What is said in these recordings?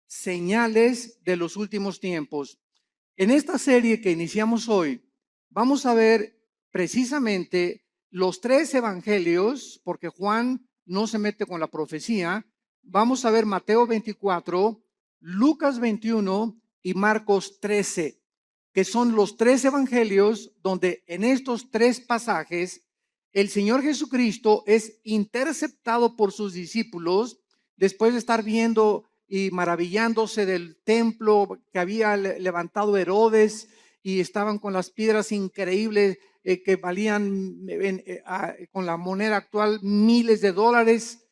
señales de los últimos tiempos. En esta serie que iniciamos hoy, vamos a ver precisamente los tres evangelios, porque Juan no se mete con la profecía. Vamos a ver Mateo 24, Lucas 21 y Marcos 13, que son los tres evangelios donde en estos tres pasajes el Señor Jesucristo es interceptado por sus discípulos después de estar viendo y maravillándose del templo que había levantado Herodes, y estaban con las piedras increíbles que valían con la moneda actual miles de dólares.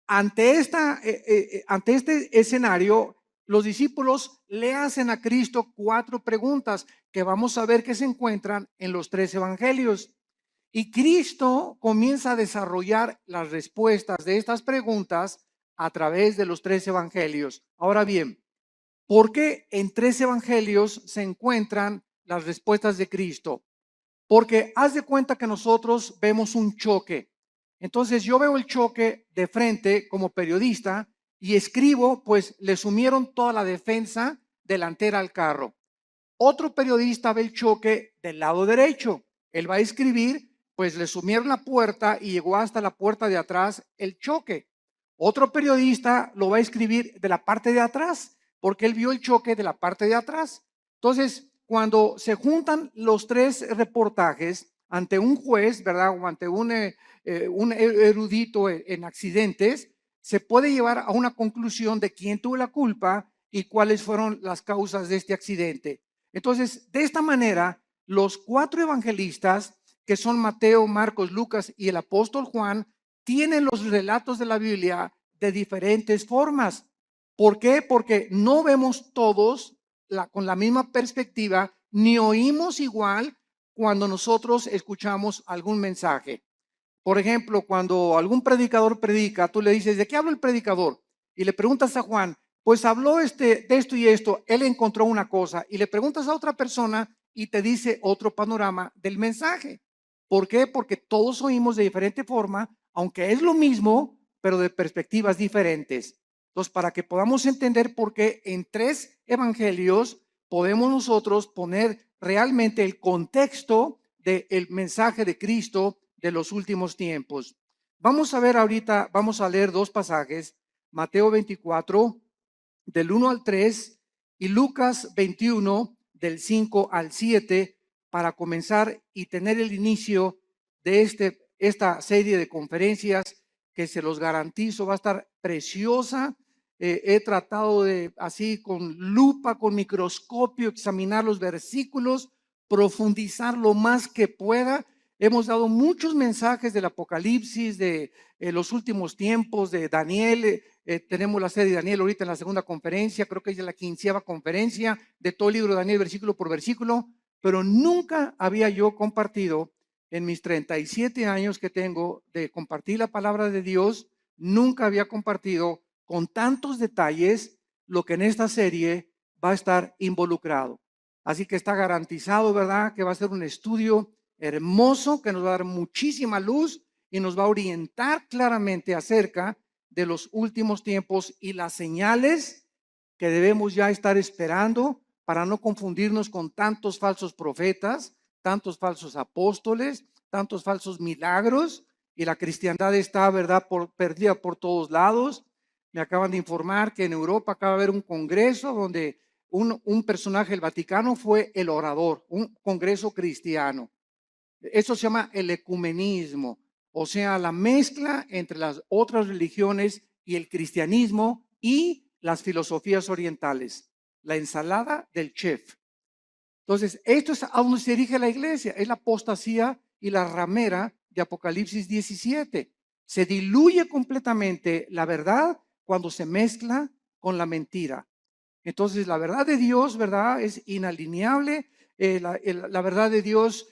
Ante este escenario, los discípulos le hacen a Cristo cuatro preguntas que vamos a ver que se encuentran en los tres evangelios. Y Cristo comienza a desarrollar las respuestas de estas preguntas a través de los tres evangelios. Ahora bien, ¿por qué en tres evangelios se encuentran las respuestas de Cristo? Porque haz de cuenta que nosotros vemos un choque. Entonces yo veo el choque de frente como periodista y escribo, pues le sumieron toda la defensa delantera al carro. Otro periodista ve el choque del lado derecho. Él va a escribir, pues le sumieron la puerta y llegó hasta la puerta de atrás el choque. Otro periodista lo va a escribir de la parte de atrás, porque él vio el choque de la parte de atrás. Entonces, cuando se juntan los tres reportajes ante un juez, ¿verdad? O ante un erudito en accidentes, se puede llevar a una conclusión de quién tuvo la culpa y cuáles fueron las causas de este accidente. Entonces, de esta manera, los cuatro evangelistas, que son Mateo, Marcos, Lucas y el apóstol Juan, tienen los relatos de la Biblia de diferentes formas. ¿Por qué? Porque no vemos todos con la misma perspectiva, ni oímos igual cuando nosotros escuchamos algún mensaje. Por ejemplo, cuando algún predicador predica, tú le dices, ¿de qué habla el predicador? Y le preguntas a Juan, pues habló de esto y esto, él encontró una cosa. Y le preguntas a otra persona y te dice otro panorama del mensaje. ¿Por qué? Porque todos oímos de diferente forma, aunque es lo mismo, pero de perspectivas diferentes. Entonces, para que podamos entender por qué en tres evangelios podemos nosotros poner realmente el contexto del mensaje de Cristo de los últimos tiempos. Vamos a ver ahorita, vamos a leer dos pasajes, Mateo 24, del 1 al 3, y Lucas 21, del 5 al 7, para comenzar y tener el inicio de esta serie de conferencias que se los garantizo va a estar preciosa. He tratado de, así con lupa, con microscopio, examinar los versículos, profundizar lo más que pueda. Hemos dado muchos mensajes del Apocalipsis, de los últimos tiempos, de Daniel. Tenemos la serie de Daniel ahorita en la segunda conferencia, creo que es la 15ª conferencia de todo el libro de Daniel, versículo por versículo, pero nunca había yo compartido en mis 37 años que tengo de compartir la palabra de Dios, nunca había compartido con tantos detalles lo que en esta serie va a estar involucrado. Así que está garantizado, ¿verdad?, que va a ser un estudio hermoso que nos va a dar muchísima luz y nos va a orientar claramente acerca de los últimos tiempos y las señales que debemos ya estar esperando para no confundirnos con tantos falsos profetas, tantos falsos apóstoles, tantos falsos milagros, y la cristiandad está, ¿verdad?, perdida por todos lados. Me acaban de informar que en Europa acaba de haber un congreso donde un personaje del Vaticano fue el orador, un congreso cristiano. Eso se llama el ecumenismo, o sea, la mezcla entre las otras religiones y el cristianismo y las filosofías orientales, la ensalada del chef. Entonces, esto es a donde se dirige la iglesia, es la apostasía y la ramera de Apocalipsis 17. Se diluye completamente la verdad cuando se mezcla con la mentira. Entonces, la verdad de Dios, ¿verdad?, es inalineable. La verdad de Dios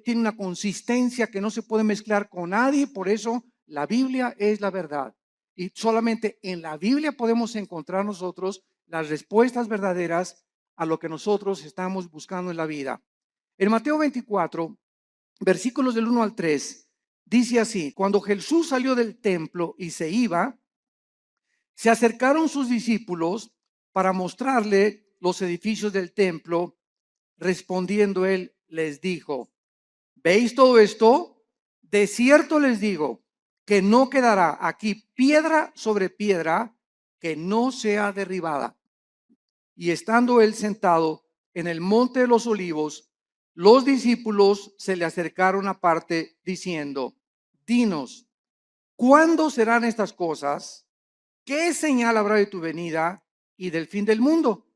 tiene una consistencia que no se puede mezclar con nadie. Por eso la Biblia es la verdad. Y solamente en la Biblia podemos encontrar nosotros las respuestas verdaderas a lo que nosotros estamos buscando en la vida. En Mateo 24, versículos del 1 al 3, dice así: cuando Jesús salió del templo y se iba, se acercaron sus discípulos para mostrarle los edificios del templo. Respondiendo él, les dijo: ¿veis todo esto? De cierto les digo que no quedará aquí piedra sobre piedra que no sea derribada. Y estando él sentado en el monte de los olivos, los discípulos se le acercaron aparte diciendo: dinos, ¿cuándo serán estas cosas? ¿Qué señal habrá de tu venida y del fin del mundo?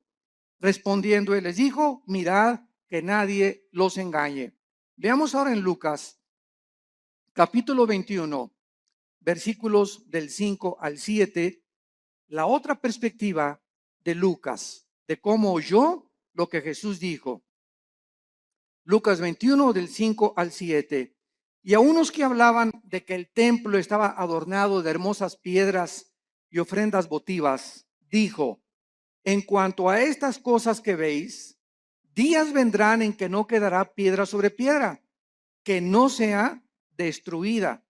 Respondiendo él les dijo: mirad que nadie los engañe. Veamos ahora en Lucas capítulo 21, versículos del 5 al 7, la otra perspectiva de Lucas, de cómo oyó lo que Jesús dijo. Lucas 21 del 5 al 7. Y a unos que hablaban de que el templo estaba adornado de hermosas piedras y ofrendas votivas, dijo: en cuanto a estas cosas que veis, días vendrán en que no quedará piedra sobre piedra, que no sea destruida.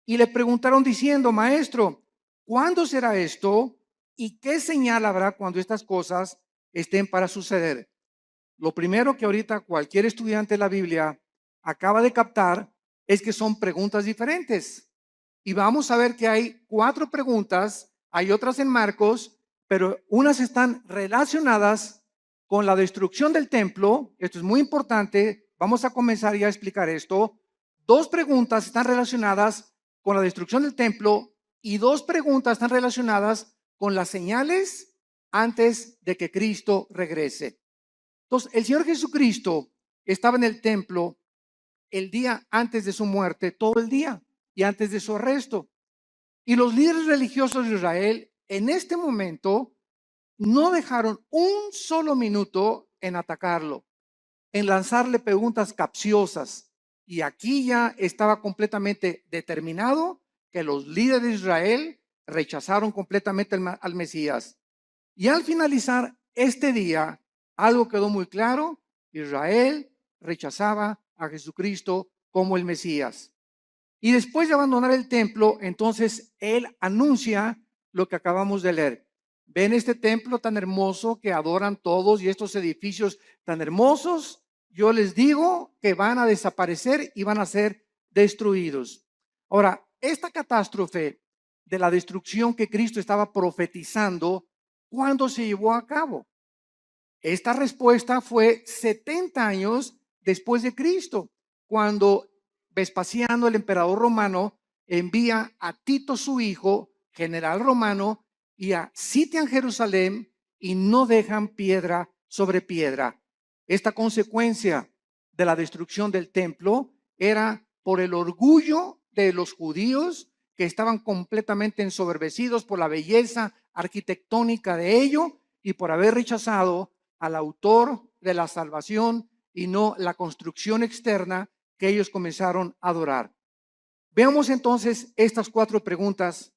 Y le preguntaron diciendo: maestro, ¿cuándo será esto? ¿Y qué señal habrá cuando estas cosas estén para suceder? Lo primero que ahorita cualquier estudiante de la Biblia acaba de captar es que son preguntas diferentes. Y vamos a ver que hay 4 preguntas, hay otras en Marcos, pero unas están relacionadas con la destrucción del templo. Esto es muy importante. Vamos a comenzar ya a explicar esto. 2 preguntas están relacionadas con la destrucción del templo y 2 preguntas están relacionadas con las señales antes de que Cristo regrese. Entonces, el Señor Jesucristo estaba en el templo el día antes de su muerte, todo el día, y antes de su arresto. Y los líderes religiosos de Israel en este momento no dejaron un solo minuto en atacarlo, en lanzarle preguntas capciosas. Y aquí ya estaba completamente determinado que los líderes de Israel rechazaron completamente al Mesías. Y al finalizar este día, algo quedó muy claro: Israel rechazaba a Jesucristo como el Mesías. Y después de abandonar el templo, entonces él anuncia lo que acabamos de leer. Ven este templo tan hermoso que adoran todos y estos edificios tan hermosos. Yo les digo que van a desaparecer y van a ser destruidos. Ahora, esta catástrofe de la destrucción que Cristo estaba profetizando, ¿cuándo se llevó a cabo? Esta respuesta fue 70 años después de Cristo, cuando Vespasiano, el emperador romano, envía a Tito, su hijo, general romano, y sitian Jerusalén y no dejan piedra sobre piedra. Esta consecuencia de la destrucción del templo era por el orgullo de los judíos, que estaban completamente ensoberbecidos por la belleza arquitectónica de ello y por haber rechazado al autor de la salvación y no la construcción externa que ellos comenzaron a adorar. Veamos entonces estas 4 preguntas,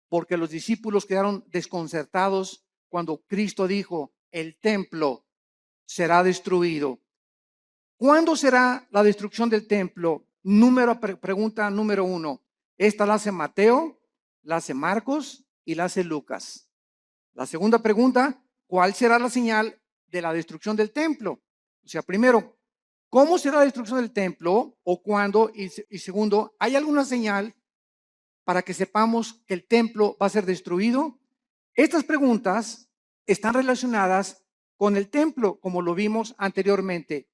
porque los discípulos quedaron desconcertados cuando Cristo dijo: el templo será destruido. ¿Cuándo será la destrucción del templo? Pregunta número 1. Esta la hace Mateo, la hace Marcos y la hace Lucas. La segunda pregunta: ¿cuál será la señal de la destrucción del templo? O sea, primero, ¿cómo será la destrucción del templo o cuándo? Y segundo, ¿hay alguna señal para que sepamos que el templo va a ser destruido? Estas preguntas están relacionadas con el templo, como lo vimos anteriormente.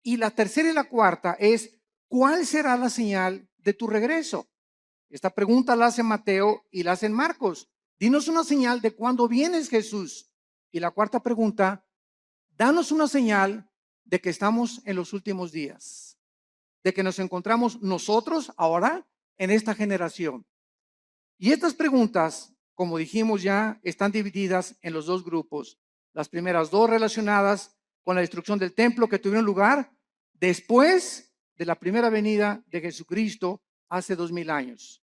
Y la tercera y la cuarta es: ¿cuál será la señal de tu regreso? Esta pregunta la hace Mateo y la hace Marcos. Dinos una señal de cuándo vienes, Jesús. Y la cuarta pregunta: danos una señal de que estamos en los últimos días, de que nos encontramos nosotros ahora en esta generación. Y estas preguntas, como dijimos ya, están divididas en los 2 grupos. Las primeras 2 relacionadas con la destrucción del templo que tuvieron lugar después de la primera venida de Jesucristo hace 2000 años.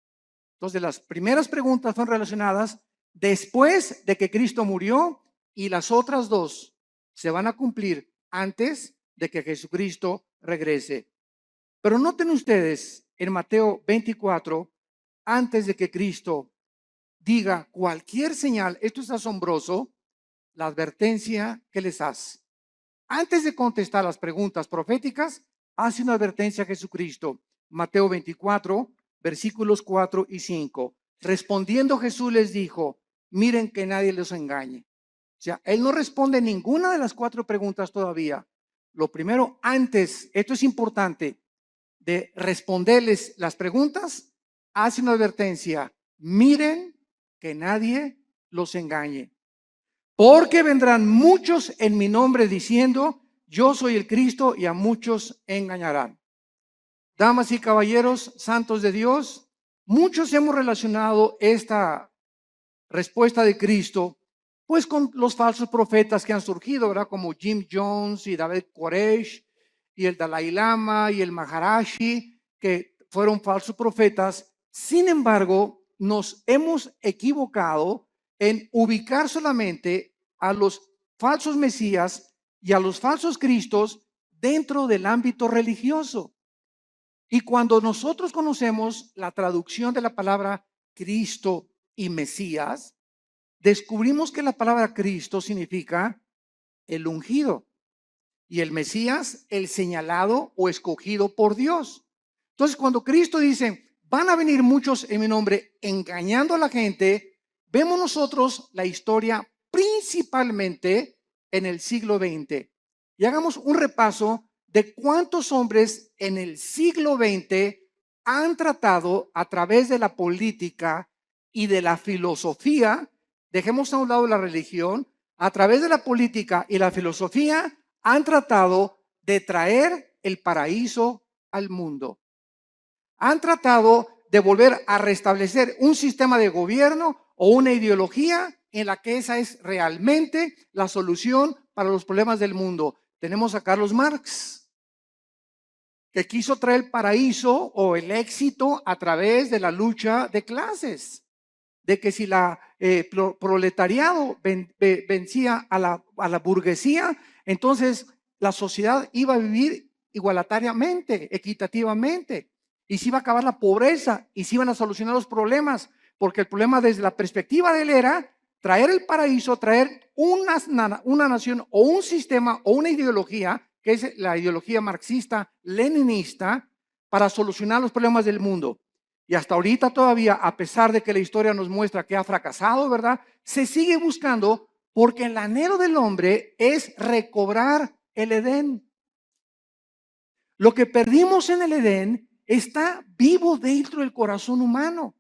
Entonces, las primeras preguntas son relacionadas después de que Cristo murió, y las otras 2 se van a cumplir antes de que Jesucristo regrese. Pero noten ustedes en Mateo 24, antes de que Cristo diga cualquier señal, esto es asombroso, la advertencia que les hace. Antes de contestar las preguntas proféticas, hace una advertencia a Jesucristo. Mateo 24, versículos 4 y 5. Respondiendo Jesús les dijo, miren que nadie los engañe. O sea, él no responde ninguna de las 4 preguntas todavía. Lo primero, antes, esto es importante, de responderles las preguntas, hace una advertencia. Miren que nadie los engañe. Porque vendrán muchos en mi nombre diciendo, yo soy el Cristo, y a muchos engañarán. Damas y caballeros, santos de Dios, muchos hemos relacionado esta respuesta de Cristo, pues con los falsos profetas que han surgido, ¿verdad? Como Jim Jones y David Koresh y el Dalai Lama y el Maharashi, que fueron falsos profetas. Sin embargo, nos hemos equivocado en ubicar solamente a los falsos mesías y a los falsos cristos dentro del ámbito religioso. Y cuando nosotros conocemos la traducción de la palabra Cristo y Mesías, descubrimos que la palabra Cristo significa el ungido y el Mesías el señalado o escogido por Dios. Entonces, cuando Cristo dice, van a venir muchos en mi nombre engañando a la gente, vemos nosotros la historia principalmente en el siglo XX. Y hagamos un repaso de cuántos hombres en el siglo XX han tratado a través de la política y de la filosofía, dejemos a un lado la religión, a través de la política y la filosofía han tratado de traer el paraíso al mundo. Han tratado de volver a restablecer un sistema de gobierno o una ideología en la que esa es realmente la solución para los problemas del mundo. Tenemos a Carlos Marx, que quiso traer el paraíso o el éxito a través de la lucha de clases, de que si la proletariado vencía a la burguesía, entonces la sociedad iba a vivir igualitariamente, equitativamente, y se iba a acabar la pobreza y se iban a solucionar los problemas, porque el problema desde la perspectiva de él era traer el paraíso, traer una nación o un sistema o una ideología, que es la ideología marxista-leninista, para solucionar los problemas del mundo. Y hasta ahorita todavía, a pesar de que la historia nos muestra que ha fracasado, ¿verdad? Se sigue buscando porque el anhelo del hombre es recobrar el Edén. Lo que perdimos en el Edén está vivo dentro del corazón humano.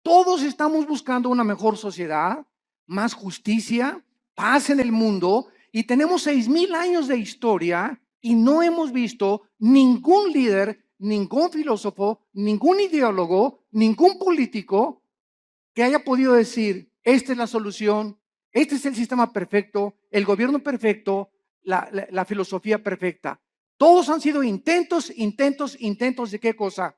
Todos estamos buscando una mejor sociedad, más justicia, paz en el mundo, y tenemos 6,000 años de historia y no hemos visto ningún líder, ningún filósofo, ningún ideólogo, ningún político que haya podido decir, esta es la solución, este es el sistema perfecto, el gobierno perfecto, la filosofía perfecta. Todos han sido intentos ¿de qué cosa?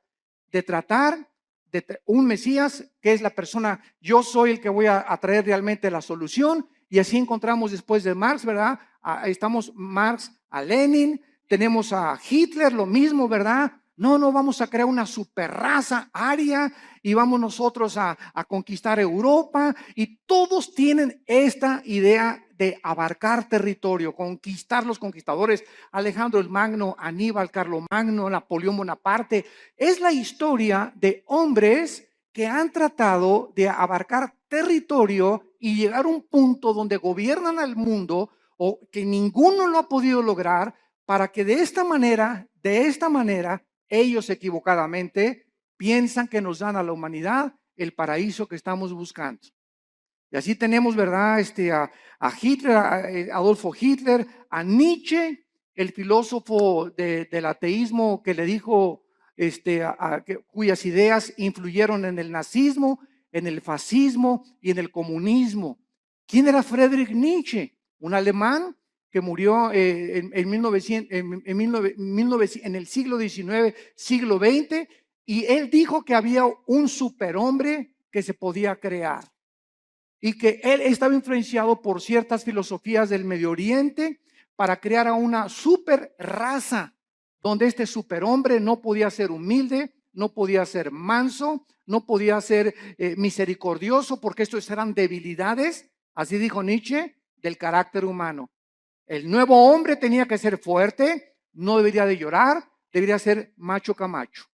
De tratar de un Mesías que es la persona, yo soy el que voy a traer realmente la solución. Y así encontramos después de Marx, ¿verdad? Estamos Marx a Lenin, tenemos a Hitler, lo mismo, ¿verdad? No, vamos a crear una superraza aria y vamos nosotros a conquistar Europa. Y todos tienen esta idea de abarcar territorio, conquistar los conquistadores, Alejandro el Magno, Aníbal, Carlomagno, Napoleón Bonaparte. Es la historia de hombres que han tratado de abarcar territorio y llegar a un punto donde gobiernan al mundo o que ninguno lo ha podido lograr, para que de esta manera, ellos equivocadamente piensan que nos dan a la humanidad el paraíso que estamos buscando. Y así tenemos, ¿verdad? A Hitler, a Adolfo Hitler, a Nietzsche, el filósofo del ateísmo que le dijo, cuyas ideas influyeron en el nazismo, en el fascismo y en el comunismo. ¿Quién era Friedrich Nietzsche? Un alemán que murió en el siglo XIX, siglo XX, y él dijo que había un superhombre que se podía crear y que él estaba influenciado por ciertas filosofías del Medio Oriente para crear a una super raza, donde este superhombre no podía ser humilde, no podía ser manso, no podía ser misericordioso, porque estos eran debilidades, así dijo Nietzsche, del carácter humano. El nuevo hombre tenía que ser fuerte, no debería de llorar, debería ser macho camacho.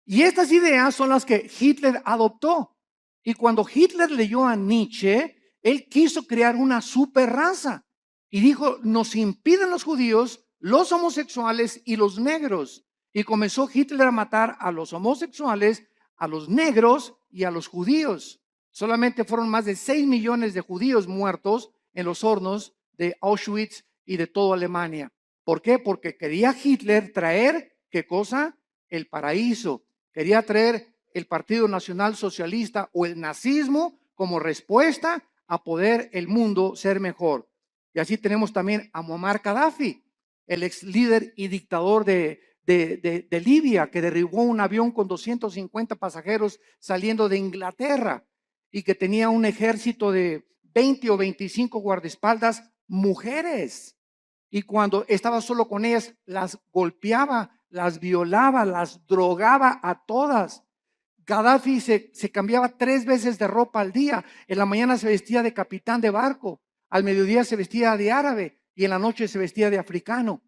Y estas ideas son las que Hitler adoptó. Y cuando Hitler leyó a Nietzsche, él quiso crear una super raza. Y dijo, nos impiden los judíos, los homosexuales y los negros. Y comenzó Hitler a matar a los homosexuales, a los negros y a los judíos. Solamente fueron más de 6 millones de judíos muertos en los hornos de Auschwitz y de toda Alemania. ¿Por qué? Porque quería Hitler traer, ¿qué cosa? El paraíso. Quería traer el Partido Nacional Socialista o el nazismo como respuesta a poder el mundo ser mejor. Y así tenemos también a Muammar Gaddafi, el ex líder y dictador de Libia, que derribó un avión con 250 pasajeros saliendo de Inglaterra y que tenía un ejército de 20 o 25 guardaespaldas mujeres. Y cuando estaba solo con ellas, las golpeaba, las violaba, las drogaba a todas. Gaddafi se cambiaba 3 veces de ropa al día. En la mañana se vestía de capitán de barco, al mediodía se vestía de árabe y en la noche se vestía de africano.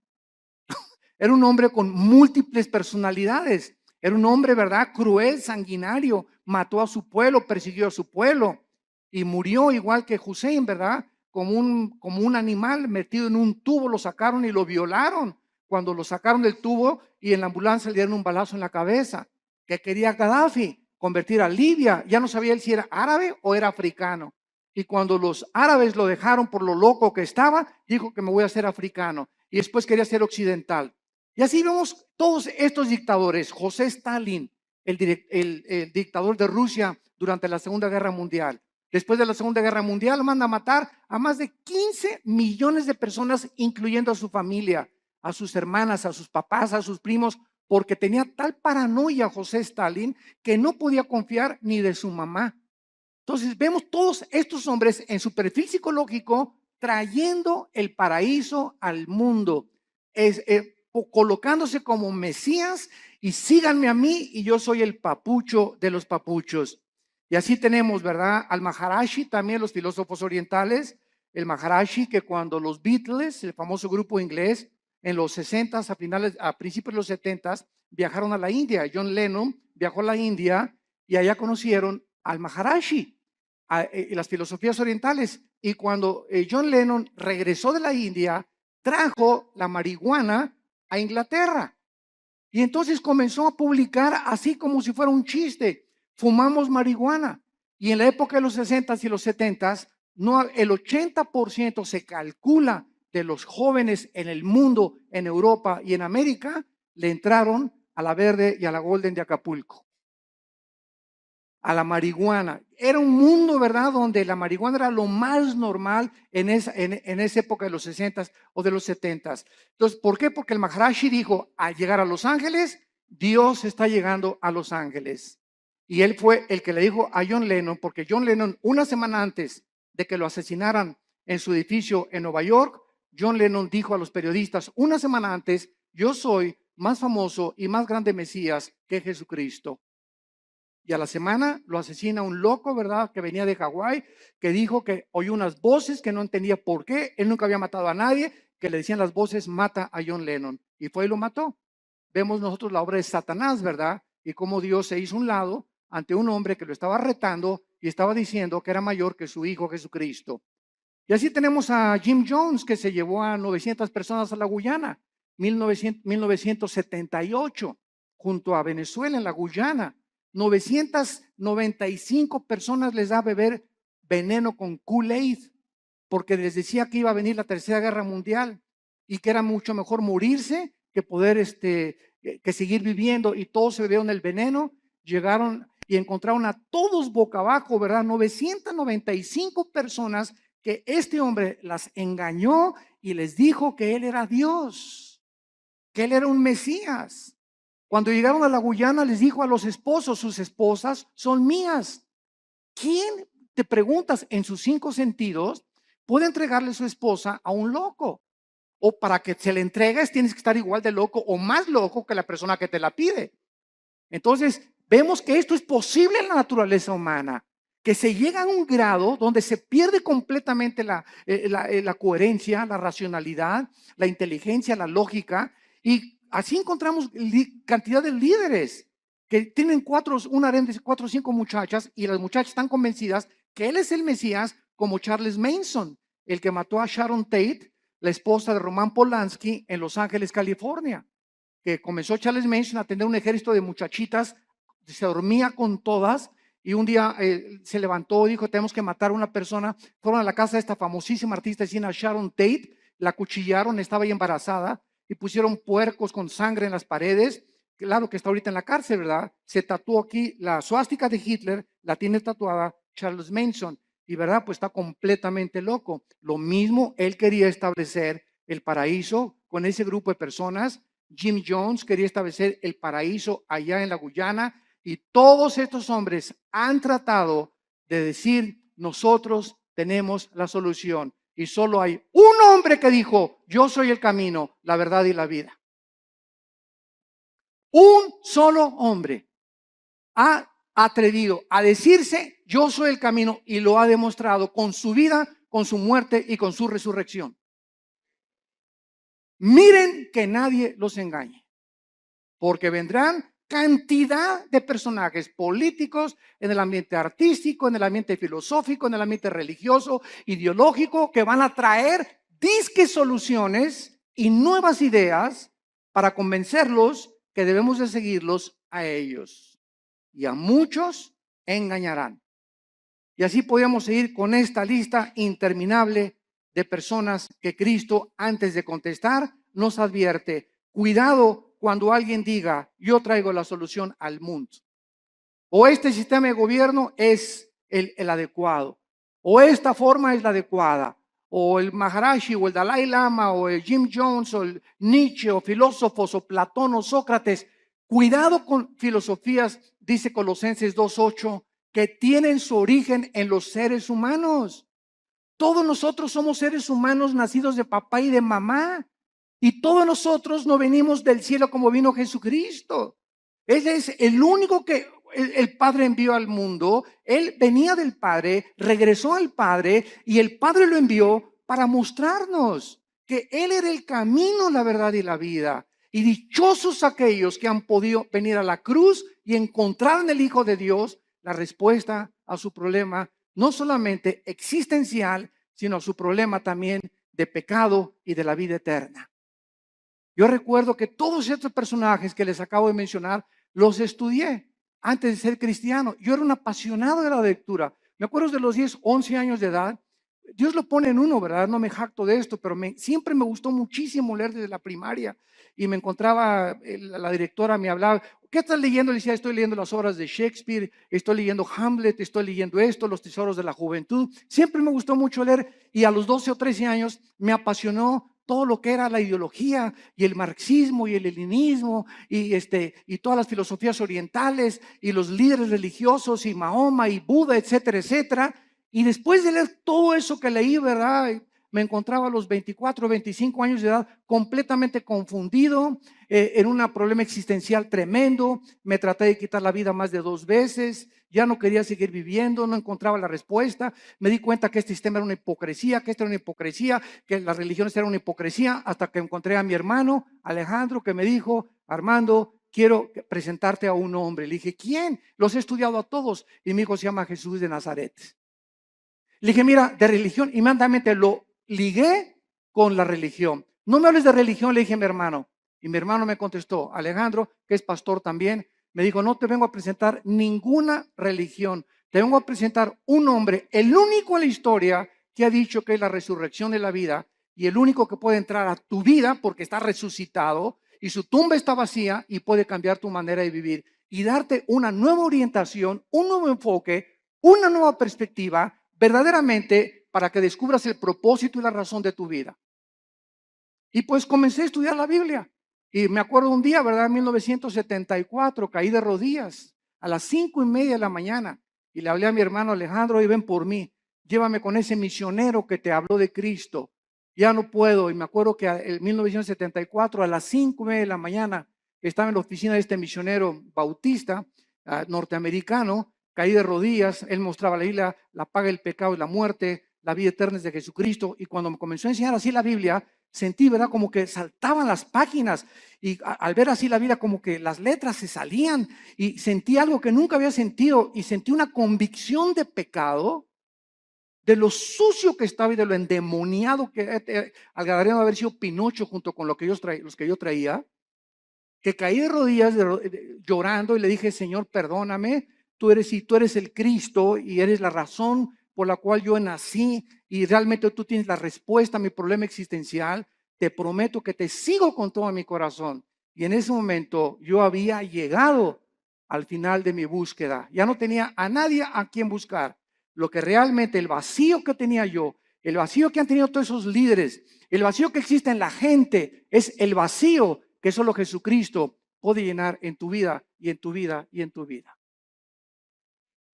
Era un hombre con múltiples personalidades. Era un hombre, ¿verdad? Cruel, sanguinario. Mató a su pueblo, persiguió a su pueblo y murió igual que Hussein, ¿verdad? Como un animal metido en un tubo, lo sacaron y lo violaron. Cuando lo sacaron del tubo y en la ambulancia le dieron un balazo en la cabeza. ¿Qué quería Gaddafi? Convertir a Libia. Ya no sabía él si era árabe o era africano. Y cuando los árabes lo dejaron por lo loco que estaba, dijo que me voy a hacer africano. Y después quería ser occidental. Y así vemos todos estos dictadores. José Stalin, el dictador de Rusia durante la Segunda Guerra Mundial. Después de la Segunda Guerra Mundial manda a matar a más de 15 millones de personas, incluyendo a su familia, a sus hermanas, a sus papás, a sus primos, porque tenía tal paranoia José Stalin que no podía confiar ni de su mamá. Entonces vemos todos estos hombres en su perfil psicológico trayendo el paraíso al mundo, colocándose como Mesías y síganme a mí y yo soy el papucho de los papuchos. Y así tenemos, ¿verdad? Al Maharishi, también los filósofos orientales, el Maharishi que cuando los Beatles, el famoso grupo inglés, en los 60s, a principios de los 70s, viajaron a la India. John Lennon viajó a la India y allá conocieron al Maharishi, las filosofías orientales. Y cuando John Lennon regresó de la India, trajo la marihuana a Inglaterra. Y entonces comenzó a publicar así como si fuera un chiste. Fumamos marihuana. Y en la época de los 60s y los 70s, no, el 80% se calcula de los jóvenes en el mundo, en Europa y en América, le entraron a la Verde y a la Golden de Acapulco, a la marihuana. Era un mundo, ¿verdad?, donde la marihuana era lo más normal en esa época de los 60s o de los 70s. Entonces, ¿por qué? Porque el Maharishi dijo, al llegar a Los Ángeles, Dios está llegando a Los Ángeles. Y él fue el que le dijo a John Lennon, porque John Lennon, una semana antes de que lo asesinaran en su edificio en Nueva York, John Lennon dijo a los periodistas, una semana antes, yo soy más famoso y más grande Mesías que Jesucristo. Y a la semana lo asesina un loco, ¿verdad?, que venía de Hawái, que dijo que oyó unas voces que no entendía por qué. Él nunca había matado a nadie, que le decían las voces, mata a John Lennon. Y fue y lo mató. Vemos nosotros la obra de Satanás, ¿verdad? Y cómo Dios se hizo un lado ante un hombre que lo estaba retando y estaba diciendo que era mayor que su hijo Jesucristo. Y así tenemos a Jim Jones, que se llevó a 900 personas a la Guyana, 1978, junto a Venezuela en la Guyana. 995 personas les da a beber veneno con Kool-Aid, porque les decía que iba a venir la Tercera Guerra Mundial y que era mucho mejor morirse que poder que seguir viviendo, y todos se bebieron el veneno. Llegaron y encontraron a todos boca abajo, ¿verdad? 995 personas que este hombre las engañó y les dijo que él era Dios, que él era un Mesías. Cuando llegaron a la Guyana les dijo a los esposos, sus esposas son mías. ¿Quién, te preguntas, en sus 5 sentidos puede entregarle su esposa a un loco? O para que se le entregues tienes que estar igual de loco o más loco que la persona que te la pide. Entonces vemos que esto es posible en la naturaleza humana. que se llega a un grado donde se pierde completamente la coherencia, la racionalidad, la inteligencia, la lógica, y así encontramos cantidad de líderes que tienen un harén de 4 o 5 muchachas, y las muchachas están convencidas que él es el Mesías, como Charles Manson, el que mató a Sharon Tate, la esposa de Roman Polanski, en Los Ángeles, California, que comenzó Charles Manson a tener un ejército de muchachitas, se dormía con todas, y un día se levantó y dijo: tenemos que matar a una persona. Fueron a la casa de esta famosísima artista de cine, Sharon Tate, la acuchillaron, estaba ahí embarazada, y pusieron puercos con sangre en las paredes. Claro que está ahorita en la cárcel, ¿verdad? Se tatuó aquí la suástica de Hitler, la tiene tatuada Charles Manson, y ¿verdad? Pues está completamente loco. Lo mismo, él quería establecer el paraíso con ese grupo de personas. Jim Jones quería establecer el paraíso allá en la Guyana, y todos estos hombres han tratado de decir: nosotros tenemos la solución. Y solo hay un hombre que dijo: yo soy el camino, la verdad y la vida. Un solo hombre ha atrevido a decirse: yo soy el camino, y lo ha demostrado con su vida, con su muerte y con su resurrección. Miren que nadie los engañe, porque vendrán cantidad de personajes políticos en el ambiente artístico, en el ambiente filosófico, en el ambiente religioso, ideológico, que van a traer disque soluciones y nuevas ideas para convencerlos que debemos de seguirlos a ellos. Y a muchos engañarán. Y así podemos seguir con esta lista interminable de personas que Cristo, antes de contestar, nos advierte: cuidado cuando alguien diga: yo traigo la solución al mundo, o este sistema de gobierno es el adecuado, o esta forma es la adecuada, o el Maharashi, o el Dalai Lama, o el Jim Jones, o el Nietzsche, o filósofos, o Platón, o Sócrates. Cuidado con filosofías, dice Colosenses 2:8, que tienen su origen en los seres humanos. Todos nosotros somos seres humanos nacidos de papá y de mamá, y todos nosotros no venimos del cielo como vino Jesucristo. Él es el único que el Padre envió al mundo. Él venía del Padre, regresó al Padre, y el Padre lo envió para mostrarnos que Él era el camino, la verdad y la vida. Y dichosos aquellos que han podido venir a la cruz y encontrar en el Hijo de Dios la respuesta a su problema, no solamente existencial, sino a su problema también de pecado y de la vida eterna. Yo recuerdo que todos estos personajes que les acabo de mencionar los estudié antes de ser cristiano. Yo era un apasionado de la lectura. Me acuerdo de los 10, 11 años de edad. Dios lo pone en uno, ¿verdad? No me jacto de esto, pero siempre me gustó muchísimo leer desde la primaria. Y me encontraba, la directora me hablaba: ¿qué estás leyendo? Le decía: estoy leyendo las obras de Shakespeare, estoy leyendo Hamlet, estoy leyendo esto, Los tesoros de la juventud. Siempre me gustó mucho leer, y a los 12 o 13 años me apasionó todo lo que era la ideología y el marxismo y el leninismo y todas las filosofías orientales y los líderes religiosos y Mahoma y Buda, etcétera, etcétera. Y después de leer todo eso que leí, ¿verdad?, me encontraba a los 24, 25 años de edad completamente confundido, en un problema existencial tremendo. Me traté de quitar la vida más de 2 veces, ya no quería seguir viviendo, no encontraba la respuesta. Me di cuenta que este sistema era una hipocresía, que esta era una hipocresía, que las religiones eran una hipocresía, hasta que encontré a mi hermano Alejandro, que me dijo: Armando, quiero presentarte a un hombre. Le dije: ¿quién? Los he estudiado a todos. Y mi hijo se llama Jesús de Nazaret. Le dije: mira, de religión, inmediatamente lo ligué con la religión. No me hables de religión, le dije a mi hermano. Y mi hermano me contestó, Alejandro, que es pastor también, me dijo: no te vengo a presentar ninguna religión, te vengo a presentar un hombre, el único en la historia que ha dicho que es la resurrección de la vida, y el único que puede entrar a tu vida porque está resucitado y su tumba está vacía, y puede cambiar tu manera de vivir y darte una nueva orientación, un nuevo enfoque, una nueva perspectiva, verdaderamente, para que descubras el propósito y la razón de tu vida. Y pues comencé a estudiar la Biblia. Y me acuerdo un día, ¿verdad? En 1974, caí de rodillas a las 5:30 de la mañana y le hablé a mi hermano Alejandro: y ven por mí, llévame con ese misionero que te habló de Cristo. Ya no puedo. Y me acuerdo que en 1974, a las 5:30 de la mañana, estaba en la oficina de este misionero bautista norteamericano, caí de rodillas, él mostraba la Biblia, la paga del pecado y la muerte, la vida eterna es de Jesucristo. Y cuando me comenzó a enseñar así la Biblia, sentí, ¿verdad? Como que saltaban las páginas y al ver así la Biblia, como que las letras se salían y sentí algo que nunca había sentido y sentí una convicción de pecado, de lo sucio que estaba y de lo endemoniado que al Gadareno haber sido Pinocho junto con los que yo traía, que caí de rodillas llorando y le dije, Señor, perdóname, si tú eres el Cristo y eres la razón por la cual yo nací y realmente tú tienes la respuesta a mi problema existencial, te prometo que te sigo con todo mi corazón. Y en ese momento yo había llegado al final de mi búsqueda. Ya no tenía a nadie a quien buscar. Lo que realmente el vacío que tenía yo, el vacío que han tenido todos esos líderes, el vacío que existe en la gente, es el vacío que solo Jesucristo puede llenar en tu vida y en tu vida y en tu vida.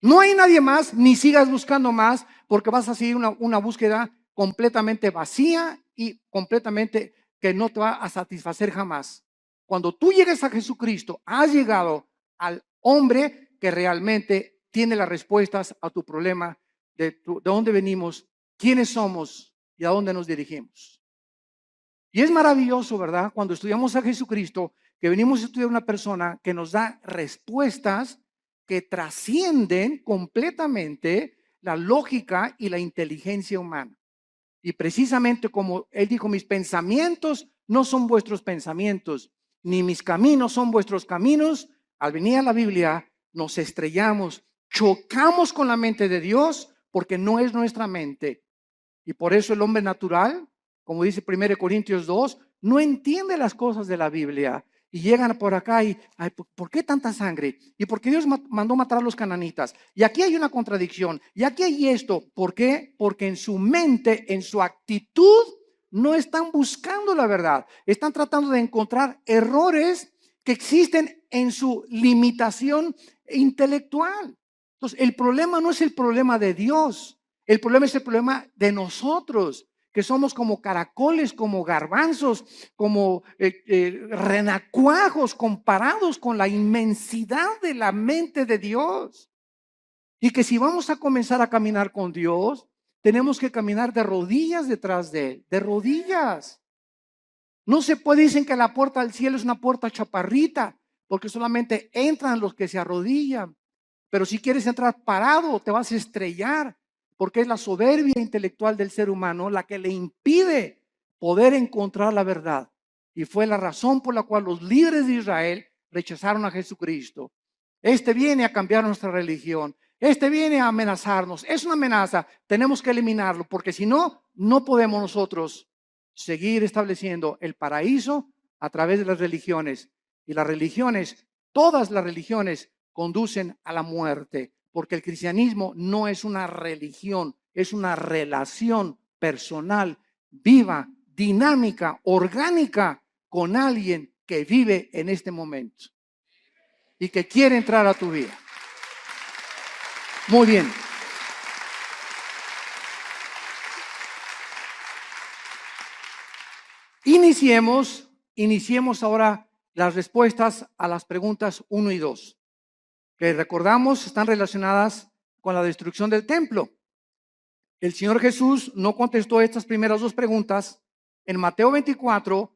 No hay nadie más, ni sigas buscando más, porque vas a seguir una búsqueda completamente vacía y completamente que no te va a satisfacer jamás. Cuando tú llegues a Jesucristo, has llegado al hombre que realmente tiene las respuestas a tu problema de dónde venimos, quiénes somos y a dónde nos dirigimos. Y es maravilloso, ¿verdad? Cuando estudiamos a Jesucristo, que venimos a estudiar una persona que nos da respuestas que trascienden completamente la lógica y la inteligencia humana. Y precisamente como él dijo, mis pensamientos no son vuestros pensamientos, ni mis caminos son vuestros caminos. Al venir a la Biblia, nos estrellamos, chocamos con la mente de Dios, porque no es nuestra mente. Y por eso el hombre natural, como dice 1 Corintios 2, no entiende las cosas de la Biblia. Y llegan por acá y, ay, ¿por qué tanta sangre? ¿Y por qué Dios mandó matar a los cananitas? Y aquí hay una contradicción. Y aquí hay esto. ¿Por qué? Porque en su mente, en su actitud, no están buscando la verdad. Están tratando de encontrar errores que existen en su limitación intelectual. Entonces, el problema no es el problema de Dios. El problema es el problema de nosotros, que somos como caracoles, como garbanzos, como renacuajos comparados con la inmensidad de la mente de Dios. Y que si vamos a comenzar a caminar con Dios, tenemos que caminar de rodillas detrás de Él, de rodillas. No se puede, dicen que la puerta al cielo es una puerta chaparrita, porque solamente entran los que se arrodillan. Pero si quieres entrar parado, te vas a estrellar, porque es la soberbia intelectual del ser humano la que le impide poder encontrar la verdad. Y fue la razón por la cual los líderes de Israel rechazaron a Jesucristo. Este viene a cambiar nuestra religión. Este viene a amenazarnos. Es una amenaza. Tenemos que eliminarlo, porque si no, no podemos nosotros seguir estableciendo el paraíso a través de las religiones. Y las religiones, todas las religiones, conducen a la muerte, porque el cristianismo no es una religión, es una relación personal, viva, dinámica, orgánica con alguien que vive en este momento y que quiere entrar a tu vida. Muy bien. Iniciemos ahora las respuestas a las preguntas 1 y 2, que recordamos están relacionadas con la destrucción del templo. El Señor Jesús no contestó estas primeras dos preguntas en Mateo 24,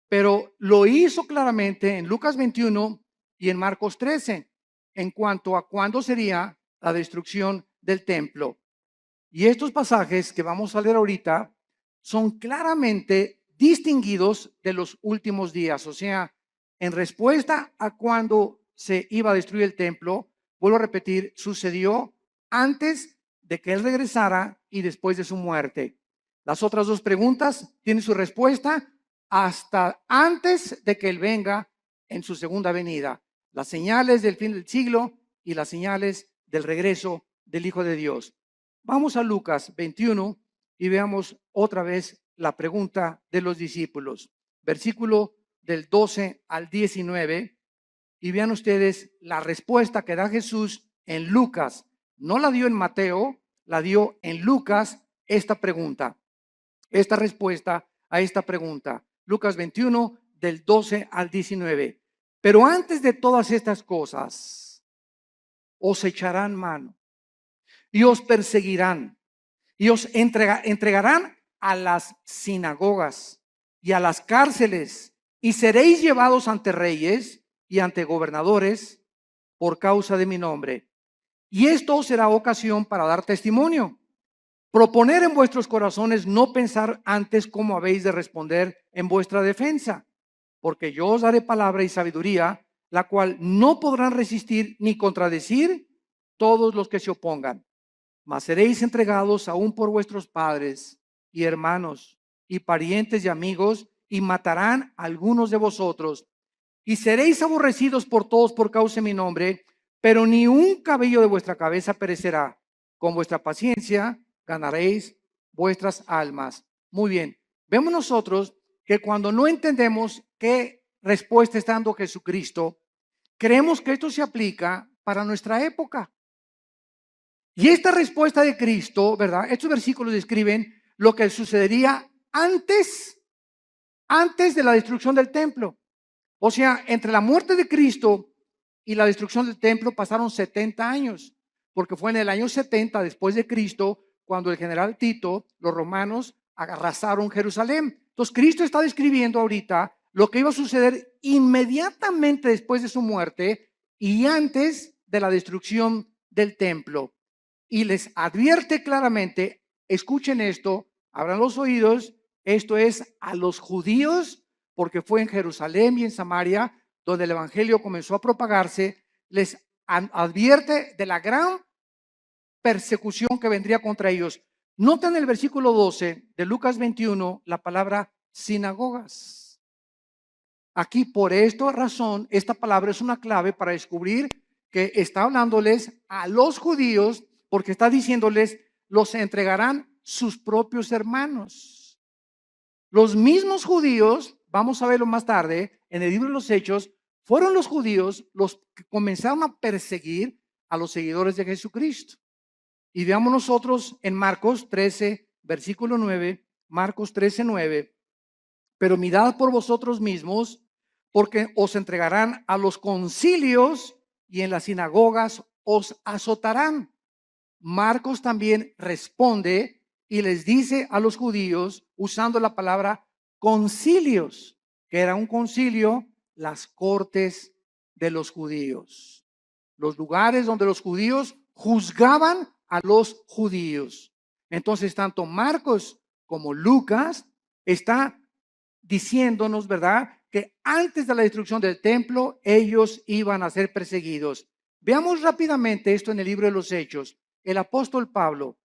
pero lo hizo claramente en Lucas 21 y en Marcos 13, en cuanto a cuándo sería la destrucción del templo. Y estos pasajes que vamos a leer ahorita son claramente distinguidos de los últimos días. O sea, en respuesta a cuándo se iba a destruir el templo, vuelvo a repetir, sucedió antes de que Él regresara y después de su muerte. Las otras dos preguntas tienen su respuesta hasta antes de que Él venga en su segunda venida. Las señales del fin del siglo y las señales del regreso del Hijo de Dios. Vamos a Lucas 21 y veamos otra vez la pregunta de los discípulos. Versículo del 12 al 19. Y vean ustedes la respuesta que da Jesús en Lucas. No la dio en Mateo, la dio en Lucas esta pregunta. Esta respuesta a esta pregunta. Lucas 21 del 12 al 19. Pero antes de todas estas cosas, os echarán mano y os perseguirán y os entregarán a las sinagogas y a las cárceles y seréis llevados ante reyes y ante gobernadores por causa de mi nombre. Y esto será ocasión para dar testimonio. Proponer en vuestros corazones no pensar antes cómo habéis de responder en vuestra defensa, porque yo os daré palabra y sabiduría, la cual no podrán resistir ni contradecir todos los que se opongan. Mas seréis entregados aún por vuestros padres y hermanos y parientes y amigos, y matarán a algunos de vosotros. Y seréis aborrecidos por todos por causa de mi nombre, pero ni un cabello de vuestra cabeza perecerá. Con vuestra paciencia ganaréis vuestras almas. Muy bien, vemos nosotros que cuando no entendemos qué respuesta está dando Jesucristo, creemos que esto se aplica para nuestra época. Y esta respuesta de Cristo, ¿verdad? Estos versículos describen lo que sucedería antes de la destrucción del templo. O sea, entre la muerte de Cristo y la destrucción del templo pasaron 70 años, porque fue en el año 70 después de Cristo cuando el general Tito, los romanos, arrasaron Jerusalén. Entonces, Cristo está describiendo ahorita lo que iba a suceder inmediatamente después de su muerte y antes de la destrucción del templo. Y les advierte claramente, escuchen esto, abran los oídos, esto es a los judíos, porque fue en Jerusalén y en Samaria donde el evangelio comenzó a propagarse. Les advierte de la gran persecución que vendría contra ellos. Nota en el versículo 12 de Lucas 21 la palabra sinagogas. Aquí, por esta razón, esta palabra es una clave para descubrir que está hablándoles a los judíos, porque está diciéndoles, los entregarán sus propios hermanos. Los mismos judíos, vamos a verlo más tarde, en el libro de los Hechos, fueron los judíos los que comenzaron a perseguir a los seguidores de Jesucristo. Y veamos nosotros en Marcos 13, versículo 9, Marcos 13, 9, pero mirad por vosotros mismos, porque os entregarán a los concilios y en las sinagogas os azotarán. Marcos también responde y les dice a los judíos, usando la palabra concilios, que era un concilio, las cortes de los judíos, los lugares donde los judíos juzgaban a los judíos. Entonces, tanto Marcos como Lucas está diciéndonos, ¿verdad?, que antes de la destrucción del templo, ellos iban a ser perseguidos. Veamos rápidamente esto en el libro de los Hechos. El apóstol Pablo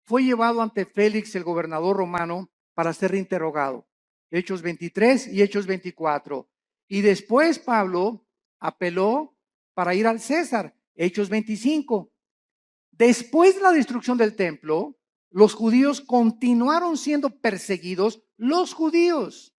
fue llevado ante Félix, el gobernador romano, para ser interrogado. Hechos 23 y Hechos 24. Y después Pablo apeló para ir al César. Hechos 25. Después de la destrucción del templo, los judíos continuaron siendo perseguidos, los judíos,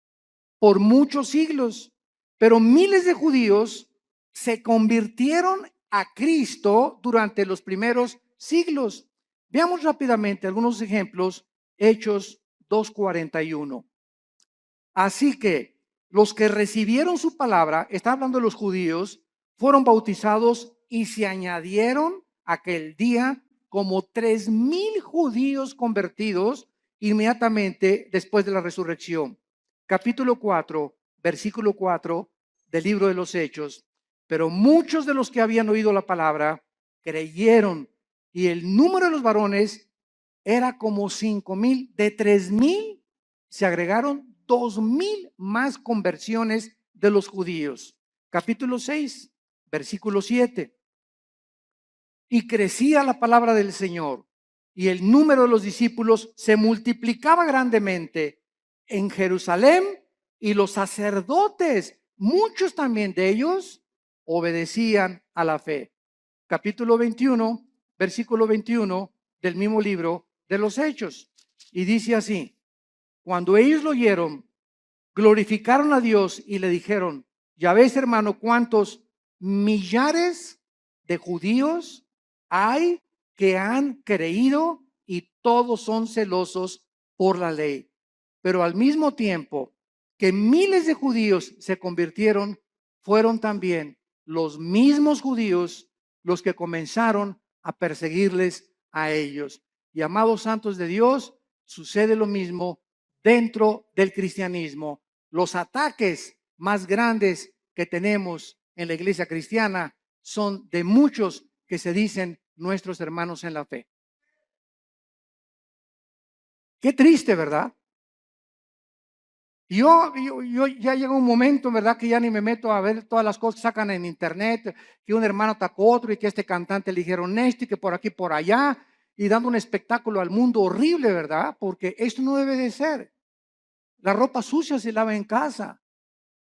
por muchos siglos. Pero miles de judíos se convirtieron a Cristo durante los primeros siglos. Veamos rápidamente algunos ejemplos. Hechos 2:41. Así que los que recibieron su palabra, está hablando de los judíos, fueron bautizados y se añadieron aquel día como 3,000 judíos convertidos inmediatamente después de la resurrección. Capítulo 4, versículo 4 del libro de los Hechos. Pero muchos de los que habían oído la palabra creyeron, y el número de los varones era como 5,000. De 3,000 se agregaron 2,000 más conversiones de los judíos. Capítulo 6, versículo 7. Y crecía la palabra del Señor, y el número de los discípulos se multiplicaba grandemente en Jerusalén, y los sacerdotes, muchos también de ellos, obedecían a la fe. Capítulo 21, versículo 21 del mismo libro de los Hechos. Y dice así: cuando ellos lo oyeron, glorificaron a Dios y le dijeron: ya ves, hermano, cuántos millares de judíos hay que han creído y todos son celosos por la ley. Pero al mismo tiempo que miles de judíos se convirtieron, fueron también los mismos judíos los que comenzaron a perseguirles a ellos. Y amados santos de Dios, sucede lo mismo dentro del cristianismo. Los ataques más grandes que tenemos en la iglesia cristiana son de muchos que se dicen nuestros hermanos en la fe. Qué triste, ¿verdad? Yo ya llega un momento, ¿verdad? Que ya ni me meto a ver todas las cosas que sacan en internet, que un hermano atacó a otro y que este cantante le dijeron esto y que por aquí, por allá, y dando un espectáculo al mundo horrible, ¿verdad? Porque esto no debe de ser. La ropa sucia se lava en casa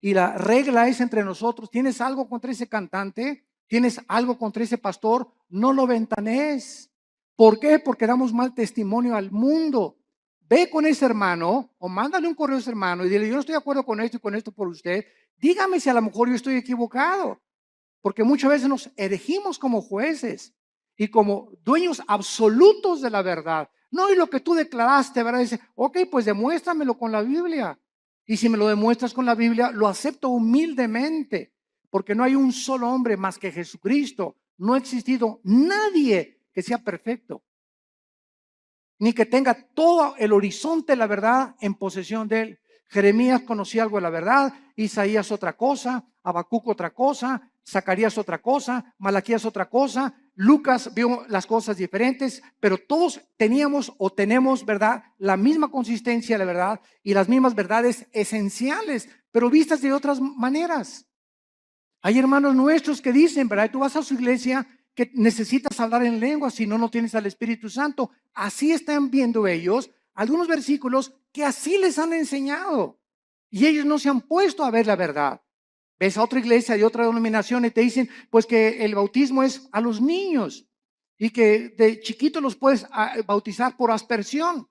y la regla es entre nosotros. ¿Tienes algo contra ese cantante? ¿Tienes algo contra ese pastor? No lo ventanees. ¿Por qué? Porque damos mal testimonio al mundo. Ve con ese hermano o mándale un correo a ese hermano y dile, yo no estoy de acuerdo con esto y con esto por usted. Dígame si a lo mejor yo estoy equivocado. Porque muchas veces nos erigimos como jueces y como dueños absolutos de la verdad. No, y lo que tú declaraste, ¿verdad? Dice, ok, pues demuéstramelo con la Biblia. Y si me lo demuestras con la Biblia, lo acepto humildemente, porque no hay un solo hombre más que Jesucristo. No ha existido nadie que sea perfecto, ni que tenga todo el horizonte de la verdad en posesión de él. Jeremías conocía algo de la verdad, Isaías otra cosa, Habacuc otra cosa, Zacarías otra cosa, Malaquías otra cosa, Lucas vio las cosas diferentes, pero todos teníamos o tenemos, ¿verdad?, la misma consistencia de la verdad y las mismas verdades esenciales, pero vistas de otras maneras. Hay hermanos nuestros que dicen, ¿verdad? Tú vas a su iglesia que necesitas hablar en lengua, si no, no tienes al Espíritu Santo. Así están viendo ellos algunos versículos que así les han enseñado. Y ellos no se han puesto a ver la verdad. Ves a otra iglesia de otra denominación y te dicen, pues que el bautismo es a los niños y que de chiquitos los puedes bautizar por aspersión.